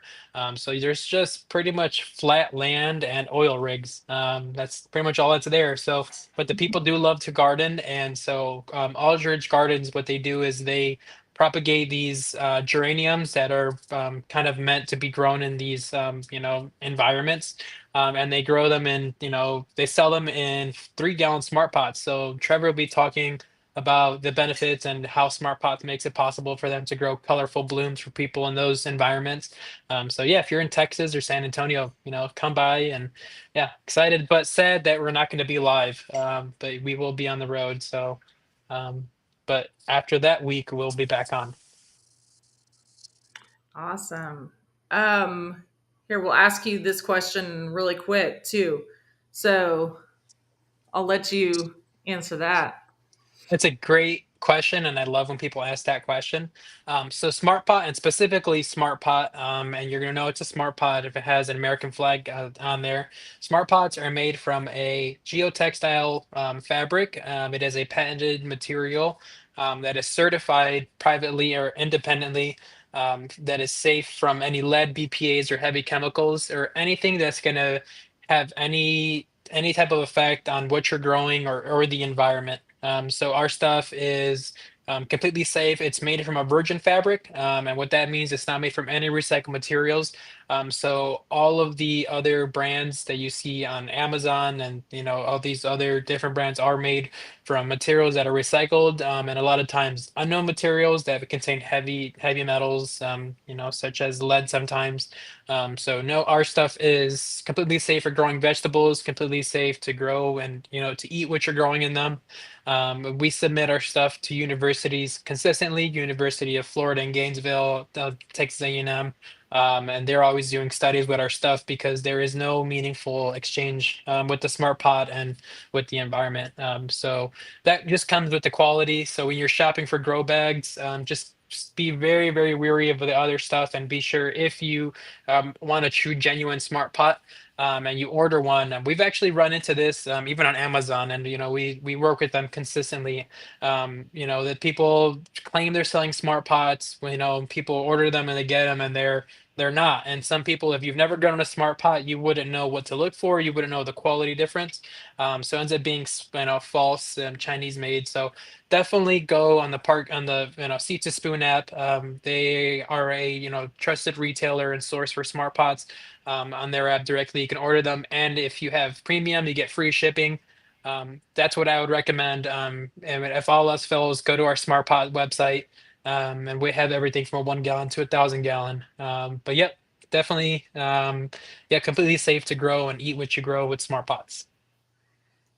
So there's just pretty much flat land and oil rigs. That's pretty much all that's there. So, but the people do love to garden, and so Aldridge Gardens, what they do is they propagate these geraniums that are kind of meant to be grown in these environments, and they grow them in, they sell them in 3-gallon smart pots. So Trevor will be talking about the benefits and how smart pots makes it possible for them to grow colorful blooms for people in those environments. So yeah, if you're in Texas or San Antonio, come by. And yeah, excited but sad that we're not going to be live, but we will be on the road. So, um, but after that week, we'll be back on. Awesome. Um, Here, we'll ask you this question really quick too. So I'll let you answer that. It's a great question, and I love when people ask that question. So Smart Pot, and specifically Smart Pot, and you're gonna know it's a Smart Pot if it has an American flag on there. Smart Pots are made from a geotextile fabric. It is a patented material that is certified privately or independently. That is safe from any lead, BPA's, or heavy chemicals, or anything that's gonna have any type of effect on what you're growing or the environment. So our stuff is completely safe. It's made from a virgin fabric, and what that means, it's not made from any recycled materials. So all of the other brands that you see on Amazon and all these other different brands are made from materials that are recycled, and a lot of times unknown materials that contain heavy metals, such as lead sometimes. So no, our stuff is completely safe for growing vegetables, completely safe to grow and to eat what you're growing in them. We submit our stuff to universities consistently, University of Florida in Gainesville, Texas A&M, and they're always doing studies with our stuff because there is no meaningful exchange with the smart pot and with the environment. So that just comes with the quality. So when you're shopping for grow bags, just be very, very weary of the other stuff and be sure if you want a true, genuine smart pot, and you order one. We've actually run into this even on Amazon, and we work with them consistently. That people claim they're selling smart pots. People order them and they get them, and they're not. And some people, if you've never grown a smart pot, you wouldn't know what to look for. You wouldn't know the quality difference. So it ends up being false and Chinese made. So definitely go on the park on the Seed to Spoon app. They are a trusted retailer and source for smart pots on their app directly. You can order them, and if you have premium, you get free shipping. That's what I would recommend. And if all else fails, go to our smart pot website, and we have everything from a 1 gallon to 1,000 gallon. But yep, definitely, yeah, completely safe to grow and eat what you grow with smart pots.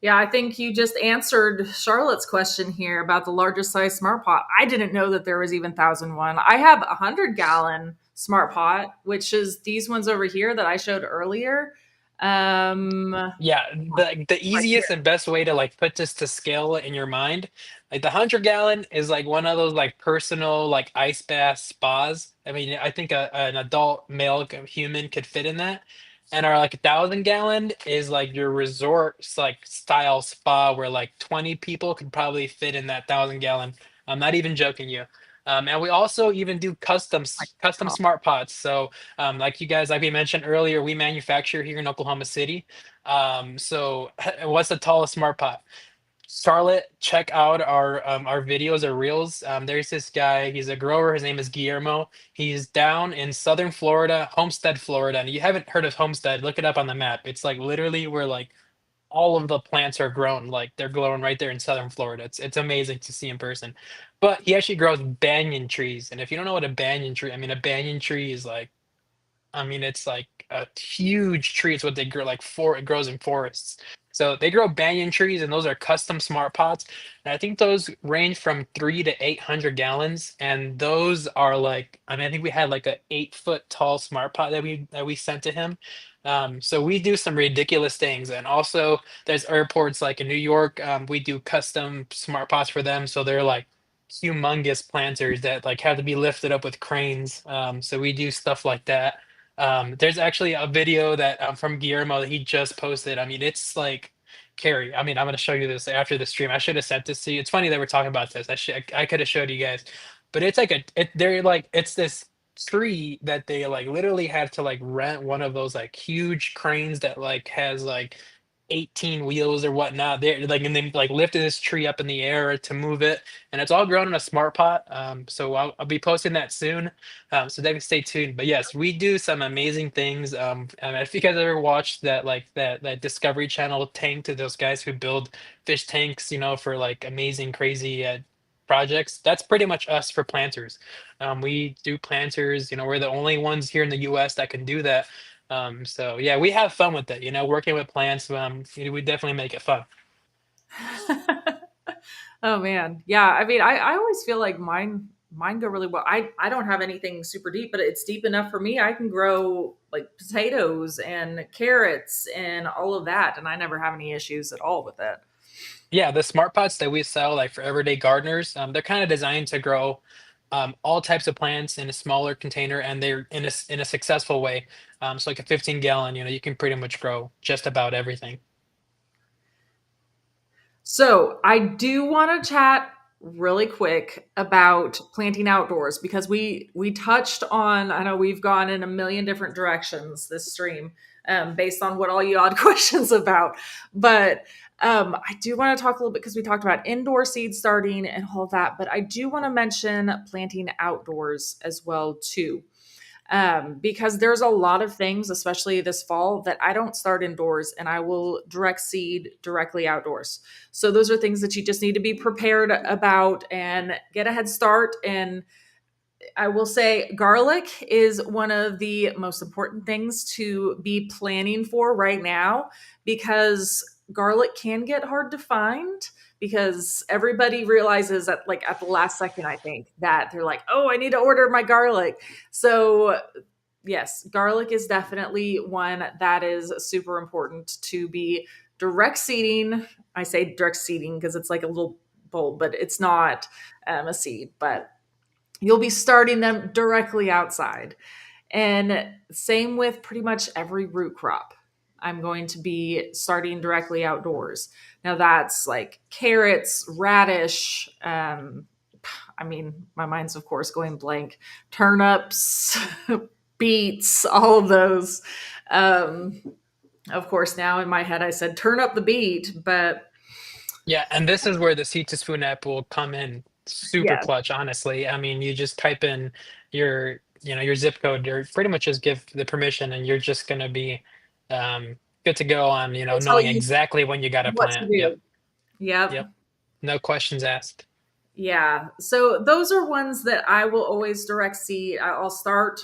Yeah, I think you just answered Charlotte's question here about the largest size smart pot. I didn't know that there was even 1,001. I have 100-gallon smart pot, which is these ones over here that I showed earlier. Right Yeah, the here. easiest and best way to like put this to scale in your mind, like the 100 gallon is like one of those like personal like ice bath spas. I mean, I think an adult male human could fit in that. And our like 1,000 gallon is like your resort like style spa where like 20 people could probably fit in that 1,000 gallon. I'm not even joking you. And we also even do custom Oh. smart pots. So like you guys, like we mentioned earlier, we manufacture here in Oklahoma City. So what's the tallest smart pot? Charlotte, check out our videos or reels. There's this guy, he's a grower, his name is Guillermo. He's down in southern Florida, Homestead, Florida. And you haven't heard of Homestead, look it up on the map. It's like literally where like all of the plants are grown, like they're growing right there in southern Florida. It's amazing to see in person. But he actually grows banyan trees. And if you don't know what a banyan tree, I mean, a banyan tree is like, I mean, it's like a huge tree. It's what they grow like for it grows in forests. So they grow banyan trees, and those are custom smart pots. And I think those range from 3 to 800 gallons. And those are like, I mean, I think we had like a 8 foot tall smart pot that we sent to him. So we do some ridiculous things. And also there's airports like in New York, we do custom smart pots for them. So they're like humongous planters that like have to be lifted up with cranes. So we do stuff like that. There's actually a video that from Guillermo that he just posted. I mean, it's like Carrie. I mean, I'm gonna show you this after the stream. I should have sent this to you. It's funny that we're talking about this. I could have showed you guys, but it's like they're like it's this tree that they like literally have to like rent one of those like huge cranes that like has like 18 wheels or whatnot. They're like and they like lifted this tree up in the air to move it, and it's all grown in a smart pot. So I'll be posting that soon. So definitely stay tuned. But yes, we do some amazing things. And if you guys ever watched that like that Discovery Channel tank to those guys who build fish tanks, for like amazing, crazy projects, that's pretty much us for planters. We do planters. We're the only ones here in the U.S. that can do that. So yeah, we have fun with it. Working with plants. We definitely make it fun. Oh man. Yeah. I mean, I always feel like mine go really well. I don't have anything super deep, but it's deep enough for me. I can grow like potatoes and carrots and all of that. And I never have any issues at all with it. Yeah, the smart pots that we sell, like for everyday gardeners, they're kind of designed to grow all types of plants in a smaller container, and they're in a successful way. So like a 15 gallon, you can pretty much grow just about everything. So I do want to chat really quick about planting outdoors because we touched on. I know we've gone in a million different directions this stream, based on what all you odd questions about, but I do want to talk a little bit because we talked about indoor seed starting and all that, but I do want to mention planting outdoors as well too, because there's a lot of things, especially this fall, that I don't start indoors and I will direct seed directly outdoors. So those are things that you just need to be prepared about and get a head start. And I will say garlic is one of the most important things to be planning for right now because garlic can get hard to find because everybody realizes that like at the last second I think that they're like, "Oh, I need to order my garlic." So yes, garlic is definitely one that is super important to be direct seeding. I say direct seeding because it's like a little bulb, but it's not a seed, but you'll be starting them directly outside. And same with pretty much every root crop. I'm going to be starting directly outdoors. Now that's like carrots, radish. I mean, my mind's of course going blank. Turnips, beets, all of those. Um, of course, now in my head I said turn up the beet, but Yeah, and this is where the seed to spoon app will come in super yeah, clutch, honestly. I mean, you just type in your zip code, or pretty much just give the permission, and you're just gonna be good to go on, it'll tell knowing you exactly when you got to what to plant. Yep, do. Yep. yep. No questions asked. Yeah. So those are ones that I will always direct seed. I'll start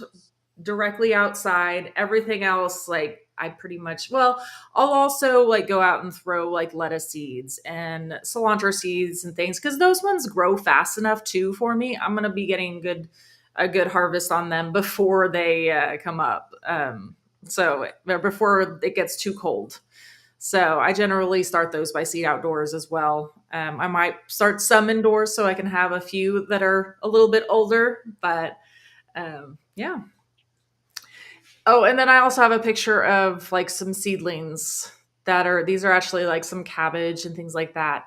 directly outside. Everything else, like I pretty much, well, I'll also like go out and throw like lettuce seeds and cilantro seeds and things because those ones grow fast enough too for me. I'm gonna be getting a good harvest on them before they come up. So before it gets too cold. So I generally start those by seed outdoors as well. I might start some indoors so I can have a few that are a little bit older, but yeah. Oh, and then I also have a picture of like some seedlings these are actually like some cabbage and things like that.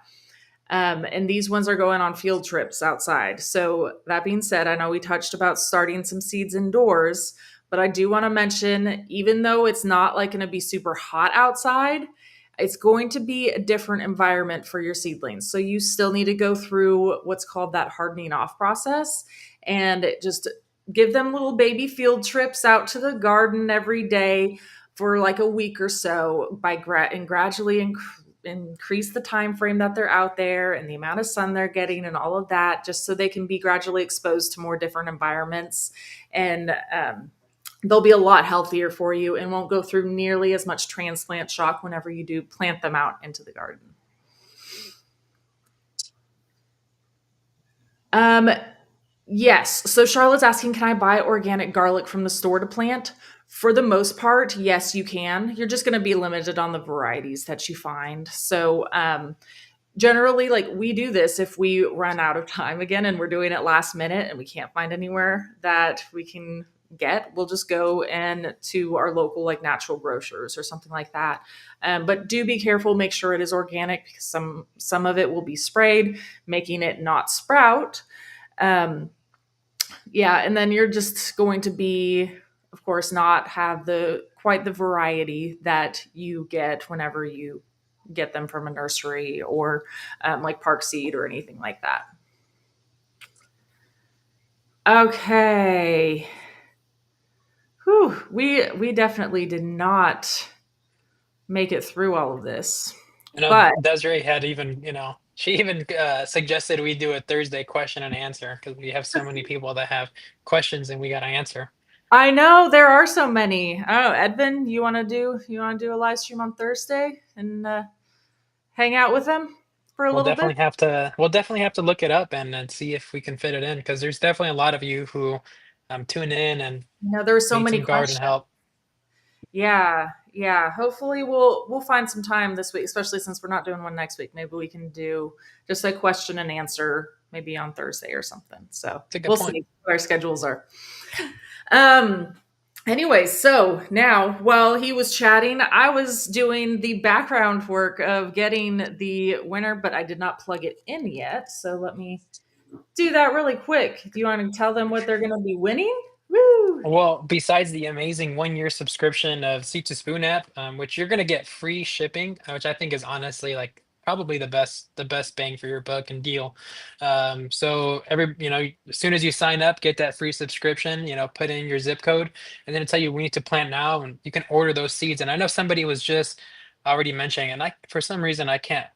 And these ones are going on field trips outside. So that being said, I know we touched about starting some seeds indoors, but I do want to mention, even though it's not like going to be super hot outside, it's going to be a different environment for your seedlings. So you still need to go through what's called that hardening off process and just give them little baby field trips out to the garden every day for like a week or so and gradually increase the time frame that they're out there and the amount of sun they're getting and all of that just so they can be gradually exposed to more different environments and they'll be a lot healthier for you and won't go through nearly as much transplant shock whenever you do plant them out into the garden. um, Yes. So Charlotte's asking, can I buy organic garlic from the store to plant? For the most part, yes, you can. You're just going to be limited on the varieties that you find. So, generally, like we do this if we run out of time again and we're doing it last minute and we can't find anywhere that we can get, we'll just go and to our local like natural grocers or something like that. But do be careful, make sure it is organic because some of it will be sprayed, making it not sprout. Um, yeah, and then you're just going to be, of course, not have the quite the variety that you get whenever you get them from a nursery or like park seed or anything like that. Okay. Whew, we definitely did not make it through all of this, I know but Desiree had even, she even suggested we do a Thursday question and answer because we have so many people that have questions and we got to answer. I know there are so many. Oh, Edvin, you want to do a live stream on Thursday and hang out with them? for a little bit. we'll definitely have to look it up and see if we can fit it in because there's definitely a lot of you who tune in and There were so need many some garden questions. help. Yeah, yeah. Hopefully we'll find some time this week, especially since we're not doing one next week. Maybe we can do just a question and answer maybe on Thursday or something. So It's a good we'll point. see what our schedules are. Um anyway, so now while he was chatting, I was doing the background work of getting the winner, but I did not plug it in yet. So let me do that really quick. Do you want to tell them what they're gonna be winning? Woo! Well, besides the amazing 1 year subscription of Seed to Spoon app, which you're gonna get free shipping, which I think is honestly like probably the best bang for your buck and deal. So as soon as you sign up, get that free subscription. Put in your zip code, and then it'll tell you we need to plant now, and you can order those seeds. And I know somebody was just already mentioning, and I for some reason I can't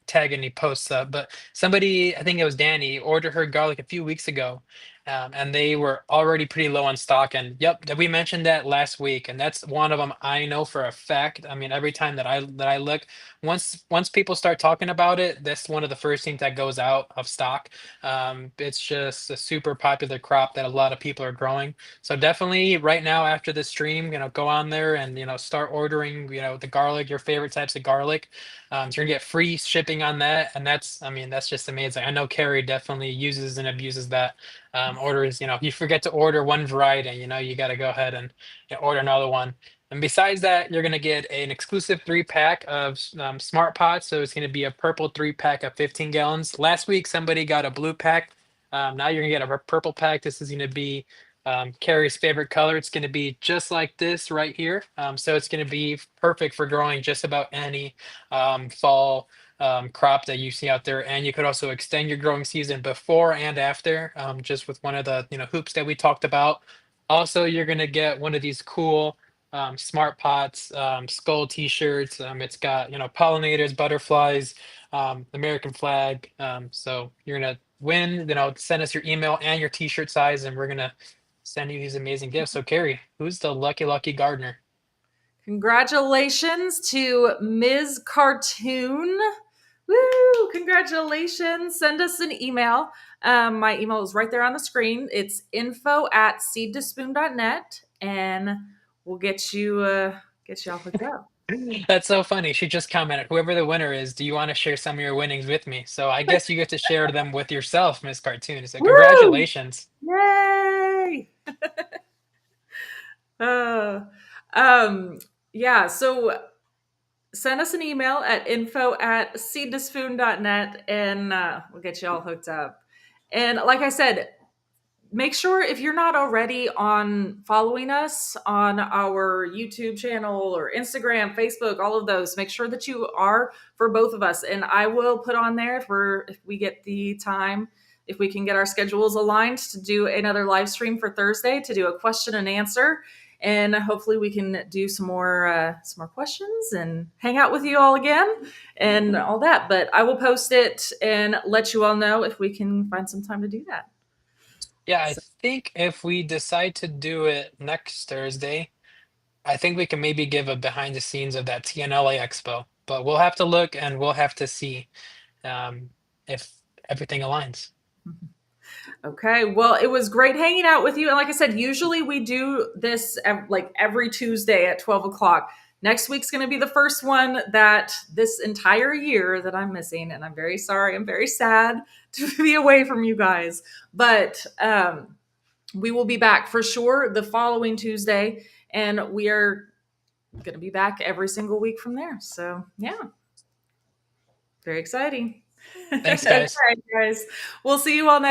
tag any posts up, but somebody, I think it was Danny, ordered her garlic a few weeks ago, and they were already pretty low on stock. And yep, we mentioned that last week, and that's one of them I know for a fact. I mean, every time that I look, once people start talking about it, that's one of the first things that goes out of stock. It's just a super popular crop that a lot of people are growing. So definitely right now after the stream, go on there and start ordering the garlic, your favorite types of garlic. So you're gonna get free shipping on that, and I mean, that's just amazing. I know Carrie definitely uses and abuses that. Orders, if you forget to order one variety, you got to go ahead and order another one. And besides that, you're going to get an exclusive 3 pack of Smart Pots. So it's going to be a purple 3 pack of 15 gallons. Last week, somebody got a blue pack. Now you're going to get a purple pack. This is going to be Carrie's favorite color. It's going to be just like this right here. So it's going to be perfect for growing just about any fall crop that you see out there. And you could also extend your growing season before and after, just with one of the hoops that we talked about. Also, you're gonna get one of these cool smart pots, skull t-shirts. It's got pollinators, butterflies, the American flag. So you're gonna win. Send us your email and your t-shirt size, and we're gonna send you these amazing gifts. So Carrie, who's the lucky gardener? Congratulations to Ms. Cartoon. Woo! Congratulations. Send us an email. My email is right there on the screen. It's info@seedtospoon.net, and we'll get you all hooked up. That's so funny. She just commented, whoever the winner is, do you want to share some of your winnings with me? So I guess you get to share them with yourself, Miss Cartoon. So Woo! congratulations. Yay! Uh, um, yeah, so send us an email at info@seedtospoon.net, and we'll get you all hooked up. And like I said, make sure if you're not already on following us on our YouTube channel or Instagram, Facebook, all of those, make sure that you are for both of us. And I will put on there for if we get the time, if we can get our schedules aligned to do another live stream for Thursday to do a question and answer. And hopefully we can do some more questions and hang out with you all again and all that. But I will post it and let you all know if we can find some time to do that. Yeah, I So, think if we decide to do it next Thursday, I think we can maybe give a behind the scenes of that TNLA Expo. But we'll have to look and we'll have to see um, if everything aligns. okay. Well, it was great hanging out with you. And like I said, usually we do this like every Tuesday at 12 o'clock. Next week's going to be the first one that this entire year that I'm missing. And I'm very sorry. I'm very sad to be away from you guys. But we will be back for sure the following Tuesday. And we are going to be back every single week from there. So, yeah, very exciting. Thanks, Okay, guys. guys. We'll see you all next